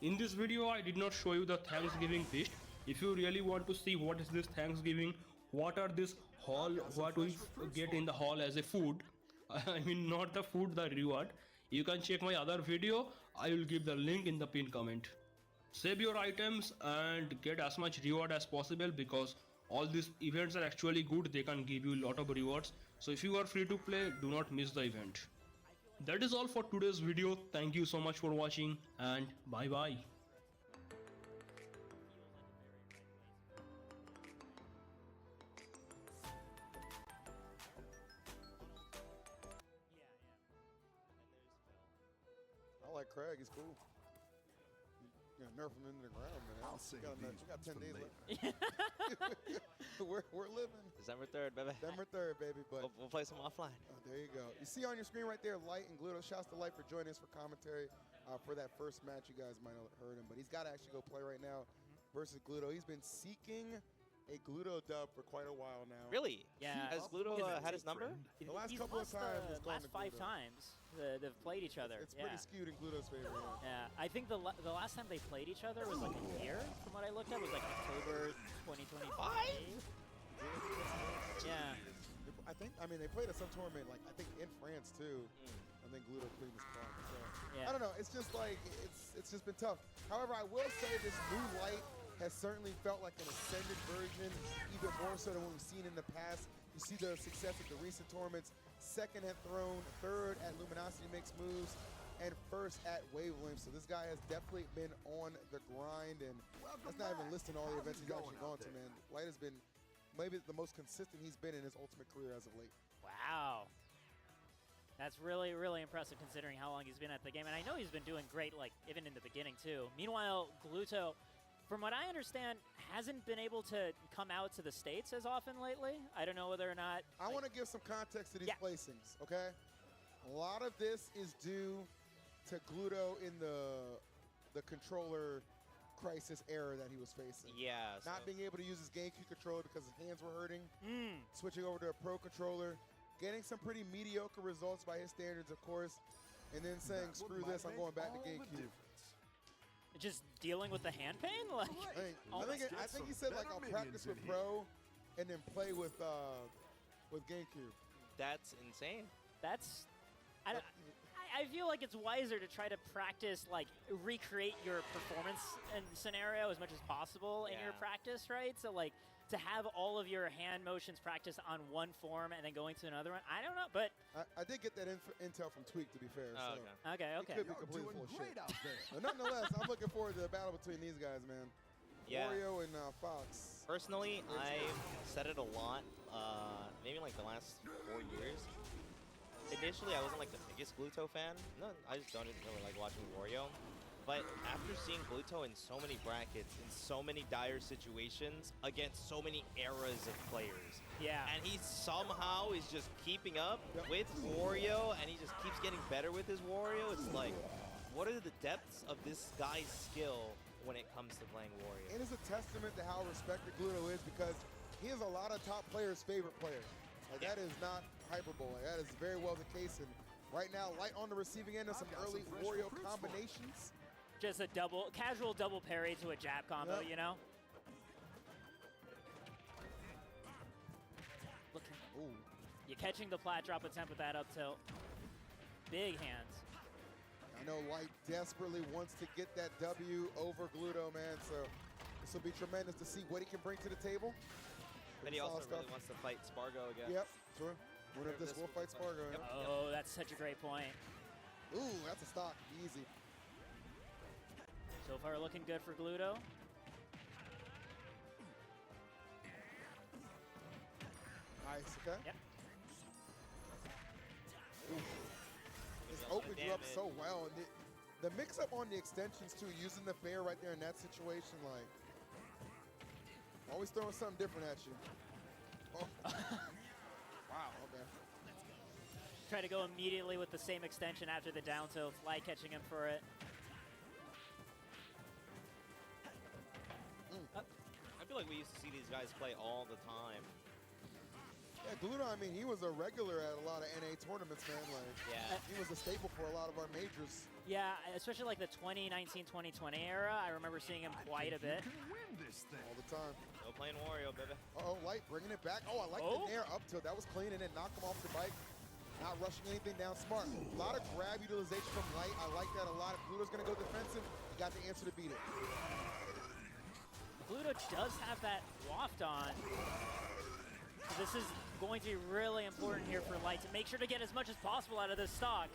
In this video, I did not show you the Thanksgiving feast. If you really want to see what is this Thanksgiving, what are this hall, what we get in the hall as a food, I mean not the food, the reward, you can check my other video. I will give the link in the pinned comment. Save your items and get as much reward as possible, because all these events are actually good. They can give you a lot of rewards. So if you are free to play, do not miss the event. That is all for today's video. Thank you so much for watching, and bye bye. I like Craig. He's cool. You know, nerf him into the ground, man. I'll say we got 10 days later. left. we're living. December 3rd, baby. December 3rd, baby. But We'll play some offline. there you go. You see on your screen right there, Light and Gluto. Shouts to Light for joining us for commentary for that first match. You guys might have heard him, but he's got to actually go play right now versus Gluto. He's been seeking a Gluto dub for quite a while now. Really? Yeah. Has Gluto had his number? The last He's couple of lost times, the it's gone last to 5 Gluto. times they've played each other. It's pretty skewed in Gluto's favor. Yeah, I think the last time they played each other was like a year, from what I looked at, was like October 2025. Yeah. I mean, they played at some tournament, like I think in France too. I think Gluto played this spot. So Yeah. I don't know. It's just like it's just been tough. However, I will say this new Light has certainly felt like an ascended version, even more so than what we've seen in the past. You see the success of the recent tournaments. Second at Throne, third at Luminosity Makes Moves, and first at Wavelength. So this guy has definitely been on the grind, and that's not even listing all the events he's actually gone to, man. Light has been maybe the most consistent he's been in his Ultimate career as of late. Wow. That's really, really impressive considering how long he's been at the game. And I know he's been doing great, like, even in the beginning, too. Meanwhile, Gluto, from what I understand, hasn't been able to come out to the States as often lately. I don't know whether or not... I want to give some context to these placings, okay? A lot of this is due to Gluto in the controller crisis era that he was facing. Yeah. Not being able to use his GameCube controller because his hands were hurting. Switching over to a Pro controller. Getting some pretty mediocre results by his standards, of course. And then saying, screw this, I'm going back to GameCube. Just dealing with the hand pain? Like, I think he said, like, I'll practice with Pro and then play with GameCube. That's insane. That's... I feel like it's wiser to try to practice, like, recreate your performance and scenario as much as possible in your practice, right? So, like, to have all of your hand motions practiced on one form and then going to another one, I don't know, but... I did get that intel from Tweak, to be fair. Oh, so okay. It could be completely full of shit. But nonetheless, I'm looking forward to the battle between these guys, man. Yeah. Wario and Fox. Personally, I've said it a lot, maybe like the last 4 years. Initially, I wasn't like the biggest Gluto fan. No, I just don't really like watching Wario. But after seeing Gluto in so many brackets, in so many dire situations, against so many eras of players. Yeah. And he somehow is just keeping up with Wario, and he just keeps getting better with his Wario. It's like, what are the depths of this guy's skill when it comes to playing Wario? It is a testament to how respected Gluto is, because he is a lot of top players' favorite player. Like, that is not hyperbole. That is very well the case. And right now, Light on the receiving end of some early Wario combinations. Just a casual double parry to a jab combo, you know? You're catching the plat drop attempt with that up tilt. Big hands. I know Light desperately wants to get that W over Gluto, man. So this will be tremendous to see what he can bring to the table. But he also really wants to fight Spargo again. Yep, sure. Winner of this will fight Spargo. Yep. Oh, that's such a great point. Ooh, that's a stock. Easy. So far, looking good for Gluto. Nice, okay? Yep. Ooh. This opened you up so well. And the mix-up on the extensions, too, using the fair right there in that situation, like, always throwing something different at you. Oh. Wow, okay. Try to go immediately with the same extension after the down tilt. Light catching him for it. feel like we used to see these guys play all the time. Yeah, Gluto, I mean, he was a regular at a lot of NA tournaments, man. Like, Yeah. he was a staple for a lot of our majors. Yeah, especially like the 2019-2020 era. I remember seeing him quite a bit. You can win this thing. All the time. Still playing Wario, baby. Uh-oh, Light bringing it back. Oh, I like the Nair up tilt. That was clean, and then knock him off the bike. Not rushing anything down smart. A lot of grab utilization from Light. I like that a lot. If Gluto's going to go defensive, he got the answer to beat it. Gluto does have that waft on. So this is going to be really important here for Light to make sure to get as much as possible out of this stock.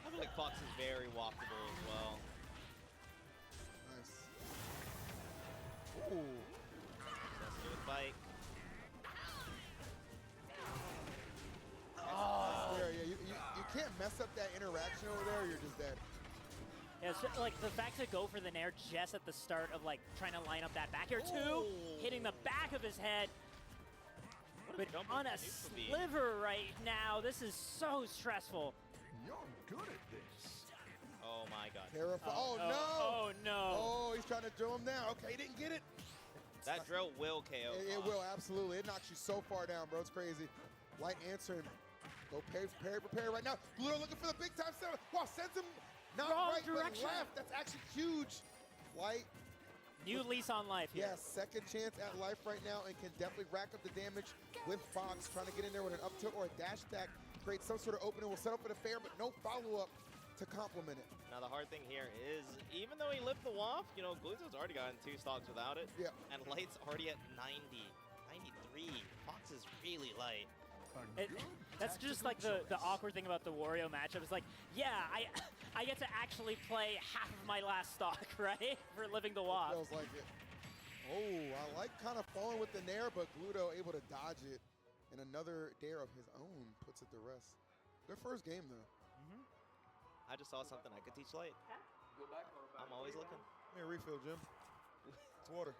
I feel like Fox is very walkable as well. Nice. Ooh. Let's do a bike. Oh. Yeah, you can't mess up that interaction over there, or you're just dead. Yeah, so, like the fact to go for the Nair just at the start of like trying to line up that back air too, hitting the back of his head. But on a sliver right now, this is so stressful. You're good at this. Oh my god. Terrifying. Oh, no. Oh no. Oh, he's trying to drill him down. Okay, he didn't get it. That drill will KO. It will, absolutely. It knocks you so far down, bro. It's crazy. Light answering. Go prepare right now. Gluto looking for the big time setup. Wow, sends him not Wrong right, direction. but left. That's actually huge. Light. New lease on life here. Yes, second chance at life right now and can definitely rack up the damage with Fox trying to get in there with an up tilt or a dash attack. Create some sort of opening. Will set up for the fair, but no follow-up to complement it. Now the hard thing here is, even though he lived the waft, you know, Gluto's already gotten 2 stocks without it. Yeah. And Light's already at 90, 93. Fox is really light. That's just like the awkward thing about the Wario matchup. It's like, yeah, I get to actually play half of my last stock, right? For living the waft. Feels like it. Oh, I like kind of falling with the Nair, but Gluto able to dodge it. And another dare of his own puts it to rest. Good first game, though. I just saw something I could teach Light. I'm always looking. Give me a refill, Jim. It's water.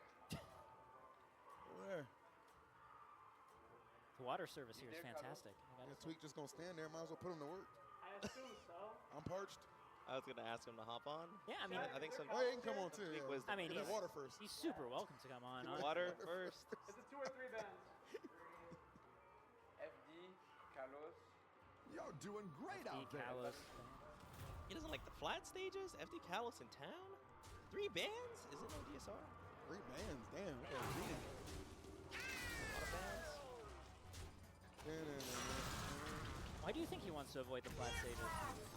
Over there. The water service here is fantastic. Yeah, Tweak just gonna stand there. Might as well put him to work. I assume so. I'm parched. I was gonna ask him to hop on. Yeah, I mean, I think some. Oh, yeah, he can come on too. Tweak Yeah. wisdom. I mean, Get he's, that water first. he's super welcome to come on. Water first. It's a 2 or 3 bands. FD, Kalos. You're doing great out there. Kalos. He doesn't like the flat stages. FD Kalos in town. 3 bands? Is it no DSR? 3 bands, damn. What a beating. A lot of bands. Why do you think he wants to avoid the flat stages?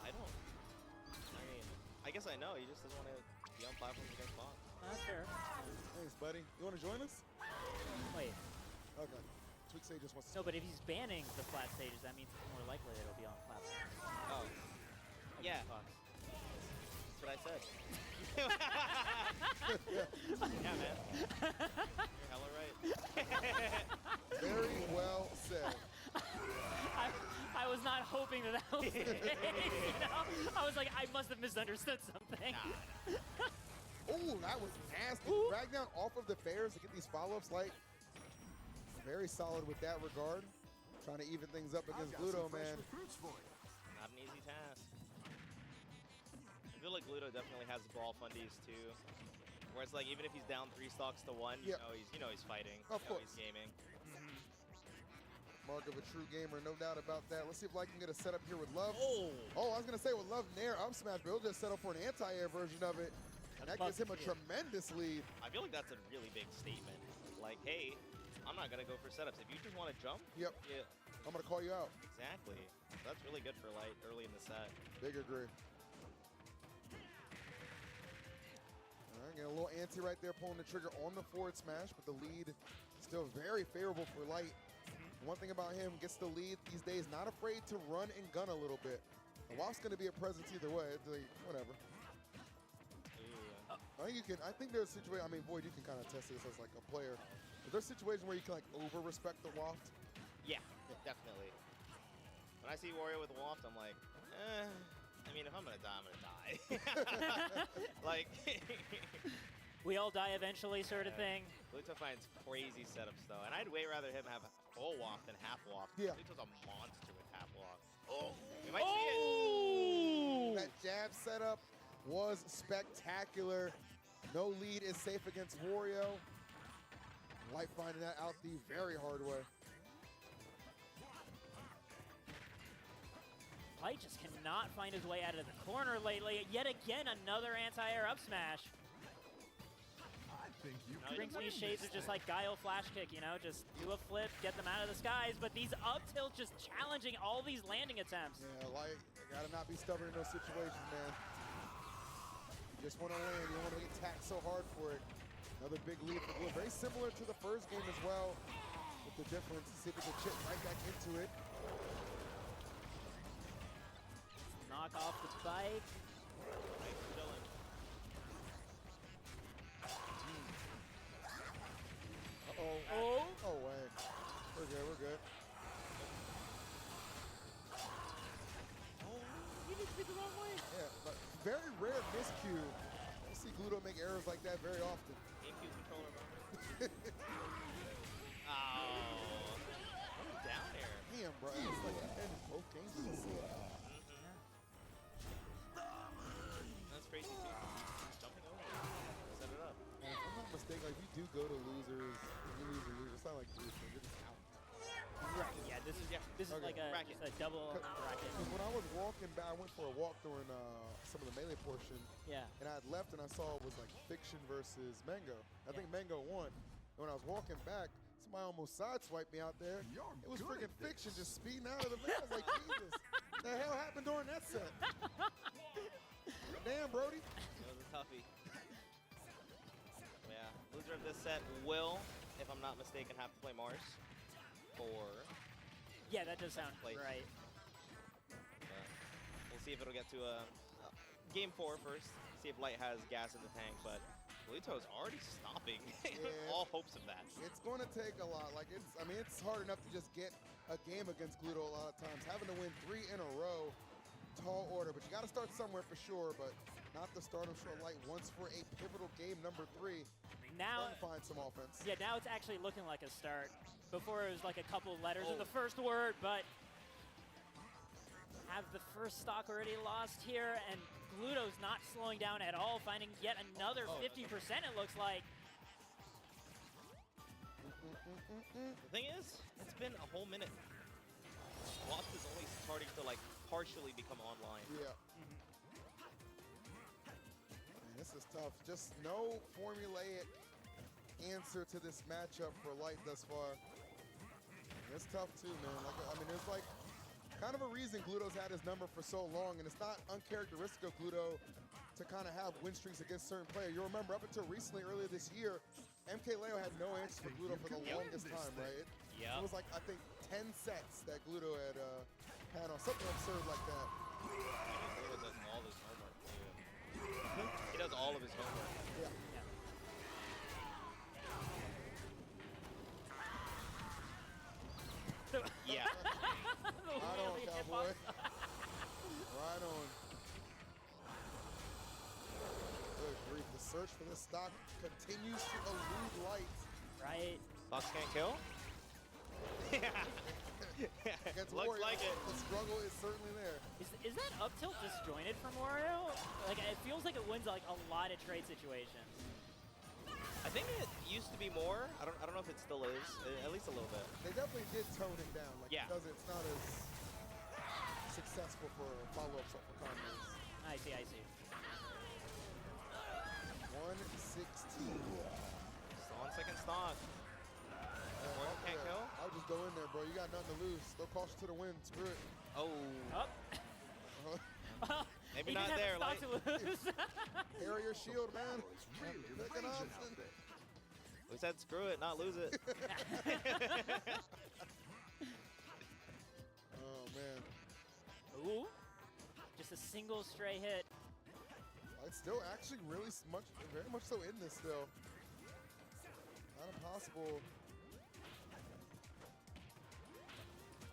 I don't. I mean, I guess I know. He just doesn't want to be on platforms against Fox. That's fair. Thanks, buddy. You want to join us? Wait. Okay. Tweak say just wants to. No, but if he's banning the flat stages, that means it's more likely that it'll be on platforms. Oh. Yeah. Fox. That's what I said. Yeah, man. You're hella right. Very well said. I was not hoping that was the case, you know? I was like, I must have misunderstood something. Oh, that was nasty. Drag down off of the fairs to get these follow-ups. Like, very solid with that regard. Trying to even things up against Gluto, man. Not an easy task. I feel like Gluto definitely has ball fundies too. Where it's like, even if he's down 3 stocks to 1, you know he's fighting. Of course. He's gaming. Mark of a true gamer, no doubt about that. Let's see if I can get a setup here with Love. Oh, I was going to say with Love Nair up smash, but he'll just set up for an anti-air version of it. And that gives him a tremendous lead. I feel like that's a really big statement. Like, hey, I'm not going to go for setups. If you just want to jump, Yep. yeah, I'm going to call you out. exactly. That's really good for Light early in the set. Big agree. All right, get a little anti right there, pulling the trigger on the forward smash, but the lead still very favorable for Light. One thing about him, gets the lead these days, not afraid to run and gun a little bit. The Waft's going to be a presence either way. It's like, whatever. I think there's a situation, I mean, Void, you can kind of test this as like a player. Is there a situation where you can like over-respect the Waft? Yeah, definitely. When I see Wario with Waft, I'm like, I mean, if I'm going to die, I'm going to die. Like, We all die eventually, sort of thing. Gluto finds crazy setups, though. And I'd way rather him have full Waft than half Waft. Yeah. Gluto's a monster with half Waft. Oh, we might see it. That jab setup was spectacular. No lead is safe against Wario. Light finding that out the very hard way. Light just cannot find his way out of the corner lately. Yet again, another anti-air up smash. I think you Brings me shades of just like Guile flash kick, you know, just do a flip, get them out of the skies, but these up tilts just challenging all these landing attempts. Yeah, Light, you gotta not be stubborn in those situations, man. You just want to land, you don't want to get taxed so hard for it. Another big lead for Blue. Very similar to the first game as well, with the difference. See if we can chip right back into it. Knock off the bike. Uh-oh. Oh. Oh, way. We're good, we're good. Oh, you need to be the wrong way. Yeah, but very rare miscue. I see Gluto make errors like that very often. GameCube controller, bro. Oh. What down there? Damn, bro. It's like the end of both games. That's crazy, too. Jumping over. Set it up. And if I'm not mistaken, like, if you do go to losers, you lose or lose, it's not like losers, you're just out. Right, yeah, this is Okay. like just a double bracket. Because when I was walking back, I went for a walk during some of the melee portion. Yeah. And I had left and I saw it was like Fiction versus Mango. I think Mango won. And when I was walking back, somebody almost sideswiped me out there. It was freaking Fiction just speeding out of the van. I was like, Jesus, what the hell happened during that set? Damn, Brody. It was a toughie. Yeah, loser of this set will, if I'm not mistaken, have to play Mars. Or Yeah, that does sound Place. right. we'll see if it'll get to game 4 first. See if Light has gas in the tank, but Gluto's already stopping Yeah. all hopes of that. It's going to take a lot. Like, it's hard enough to just get a game against Gluto a lot of times. Having to win 3 in a row, tall order. But you got to start somewhere for sure, but not to start, I'm sure Light wants for a pivotal game number 3. Now, Trying to find some offense. yeah, now it's actually looking like a start. Before it was like a couple letters in the first word, but have the first stock already lost here, and Gluto's not slowing down at all, finding yet another 50%, it looks like. The thing is, it's been a whole minute. Wasp is only starting to like partially become online. Yeah. Man, this is tough. Just no formulaic answer to this matchup for Light thus far. It's tough too, man. Like, I mean, there's like kind of a reason Gluto's had his number for so long, and it's not uncharacteristic of Gluto to kind of have win streaks against certain players. You'll remember up until recently, earlier this year, MKLeo had no answer for Gluto for the longest time, right? It was like, I think, 10 sets that Gluto had had on something absurd like that. Gluto does all his homework. He does all of his homework. Yeah. Yeah. Right on, cowboy. Right on. Good grief. The search for this stock continues to elude Light. Right. Stocks can't kill? Against Looks Wario, like it. the struggle is certainly there. Is that up tilt disjointed from Wario? Like, it feels like it wins like a lot of trade situations. I think it used to be more. I don't know if it still is. At least a little bit. They definitely did tone it down. Like, Yeah. it's not as successful for follow-ups or for combos. I see, I see. 116. Still on second stock. One can't kill? I'll just go in there, bro. You got nothing to lose. Throw caution to the wind. Screw it. Oh. Up. Maybe He not didn't there, have a stock Light. to lose. Carry your shield, man. Pick an option. We said screw it, not lose it. Oh, man. Ooh. Just a single stray hit. It's still actually really very much so in this still. Not impossible.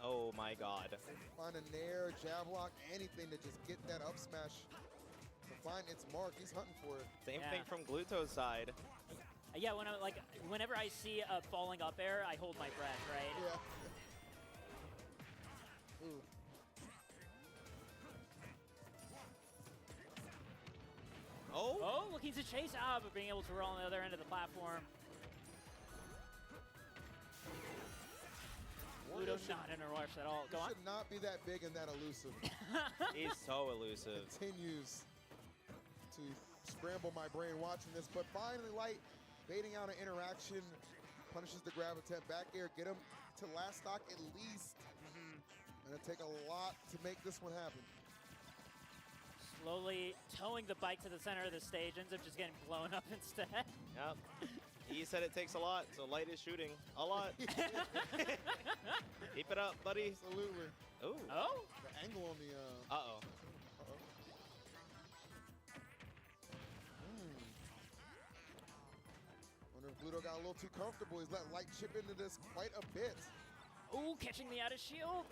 Oh my god. Find a nair, jab lock, anything to just get that up smash. To find its mark, he's hunting for it. Same thing from Gluto's side. Yeah, whenever I see a falling up air, I hold my breath, right? Yeah. Ooh. Oh, looking to chase but being able to roll on the other end of the platform. Gluto not in a rush at all. Go on. Should not be that big and that elusive. He's so elusive. Continues to scramble my brain watching this, but finally Light baiting out an interaction, punishes the grab attempt, back air, get him to last stock at least. Gonna take a lot to make this one happen. Slowly towing the bike to the center of the stage, ends up just getting blown up instead. Yep. He said it takes a lot, so Light is shooting a lot. Keep it up, buddy. Absolutely. Ooh. Oh? The angle on the... Uh-oh. Wonder if Gluto got a little too comfortable. He's let Light chip into this quite a bit. Ooh, catching the out of shield.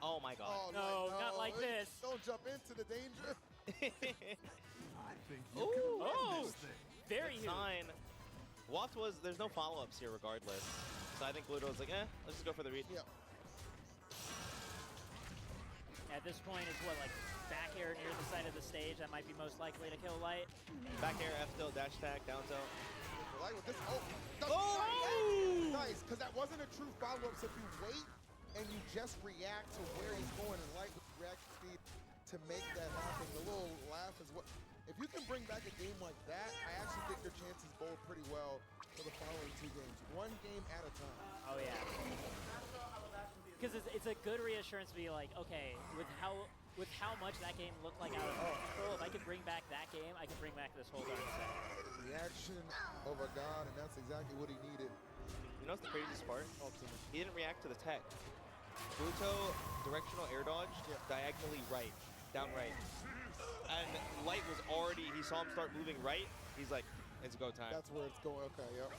Oh my god. Oh, No, Light, not like this. Don't jump into the danger. I think you Ooh. can win Oh. this thing. Very huge. Sign. Waft was, there's no follow-ups here regardless. So I think Gluto was like, let's just go for the read. Yep. At this point, it's what, like back air near the side of the stage that might be most likely to kill Light. Back air, F tilt, dash attack, down tilt. Light with this. Oh! Oh! Nice, because that wasn't a true follow-up. So if you wait and you just react to where he's going and Light with reaction speed to make that happen, the little laugh is what... If you can bring back a game like that, I actually think your chances bode pretty well for the following 2 games. 1 game at a time. Oh, yeah. Because it's a good reassurance to be like, okay, with how much that game looked like out of control, if I can bring back that game, I can bring back this whole darn set. Reaction over God, and that's exactly what he needed. You know what's the craziest part? Ultimate. He didn't react to the tech. Gluto directional air dodge, diagonally right, down right. And Light was already, he saw him start moving right. He's like, it's go time. That's where it's going. Okay, yep.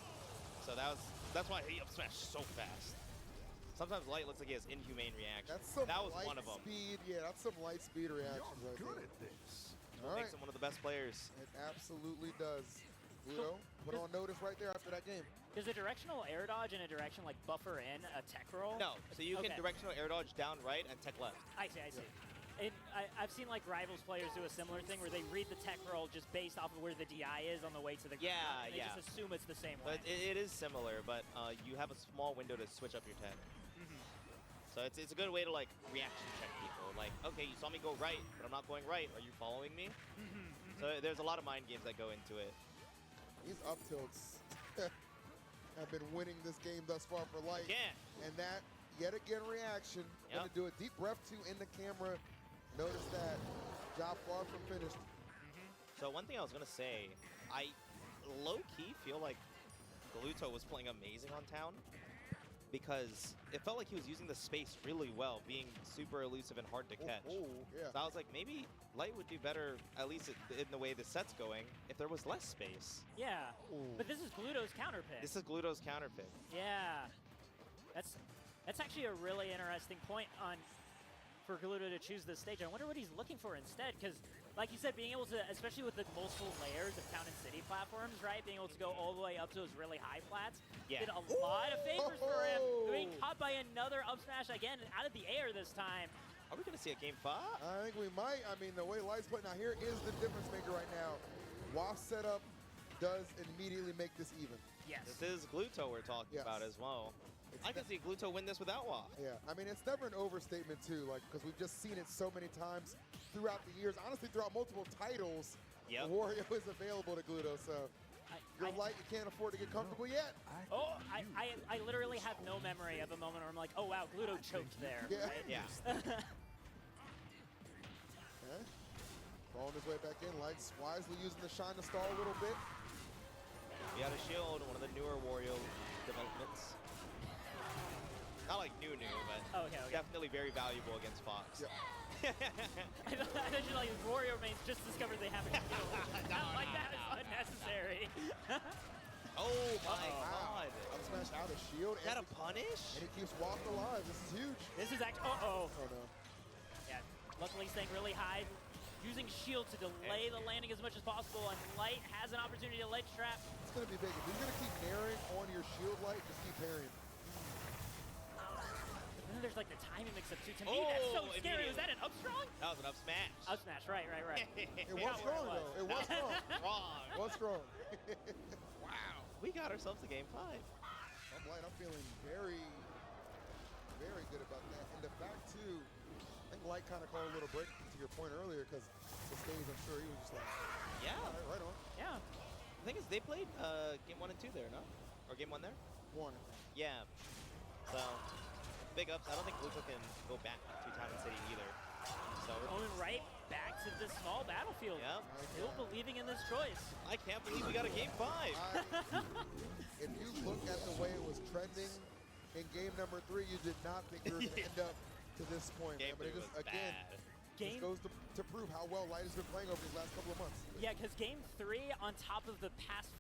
So that's why he up smashed so fast. Sometimes Light looks like he has inhumane reactions. That's some That was light one of them. speed. Yeah, that's some light speed reactions right Good there. at this. All right. Makes him one of the best players. It absolutely does. Gluto, put on notice right there after that game. Does a directional air dodge in a direction like buffer in a tech roll? No, so you can Okay. directional air dodge down right and tech left. I see, I see. And I've seen like Rivals players do a similar thing where they read the tech roll just based off of where the DI is on the way to the ground. Yeah, and they yeah. just assume it's the same So way. it is similar, but you have a small window to switch up your tech. So it's a good way to like reaction check people. Like, okay, you saw me go right, but I'm not going right. Are you following me? So there's a lot of mind games that go into it. These up tilts have been winning this game thus far for Light. Yeah. And that, yet again, reaction. Yep. Gonna do a deep breath too in the camera. Notice that. Job far from finished. So one thing I was gonna say, I low-key feel like Gluto was playing amazing on town because it felt like he was using the space really well, being super elusive and hard to catch. Oh, yeah. So I was like, maybe Light would do better, at least in the way the set's going, if there was less space. Yeah, but this is Gluto's counter pick. This is Gluto's counter pick. Yeah, that's actually a really interesting point for Gluto to choose this stage. I wonder what he's looking for instead, because like you said, being able to, especially with the multiple layers of Town and City platforms, right, being able to go all the way up to those really high flats, Yeah. did a lot of favors for him. Being caught by another up smash again, out of the air this time. Are we gonna see a game 5? I think we might. I mean, the way Light's putting out here is the difference maker right now. Waft setup does immediately make this even. Yes. This is Gluto we're talking Yes. about as well. I can see Gluto win this without Waft. Yeah, I mean, it's never an overstatement, too, like, because we've just seen it so many times throughout the years. Honestly, throughout multiple titles, Yep. Wario is available to Gluto, so you're Light, you can't afford to get comfortable yet. Oh, I literally have no memory of a moment where I'm like, oh wow, Gluto choked there. Yeah. Right? Yeah. Okay. Falling his way back in. Light's wisely using the shine to stall a little bit. He had a shield, one of the newer Wario developments. Not like new, but Okay. definitely very valuable against Fox. Yep. I thought you like Wario remains just discovered they haven't killed. Not like that is unnecessary. Oh my Wow. god. Up smash out of shield. Is that and a punish? he keeps Waft alive. This is huge. This is actually, uh-oh. Oh, no. Yeah, luckily staying really high, using shield to delay the landing as much as possible, and Light has an opportunity to ledge trap. It's going to be big. If you're going to keep naring on your shield, Light, just keep parrying. And then there's like the timing mix-up too. To me, that's so Oh, scary. Was that an up strong? That was an up smash. Up smash, right. It was strong, though. It was strong. Wrong. It was strong. Wow. We got ourselves a game 5. I'm Light. I'm feeling very very good about that. And the fact, too, I think Light kind of called a little break to your point earlier because the stage, I'm sure he was just like, Yeah. right on. Yeah. The thing is, they played game 1 and 2 there, no? Or game 1 there? One. Yeah. So, big ups. I don't think Bluto can go back to Tavern City either. So, Going right back to the small battlefield. Yep. Still believing in this choice. I can't believe we got a game 5. If you look at the way it was trending in game number 3, you did not think we were going to end up to this point, Game man. But it 3 just, was again, bad. this goes to prove how well Light has been playing over these last couple of months. Yeah, because game 3, on top of the past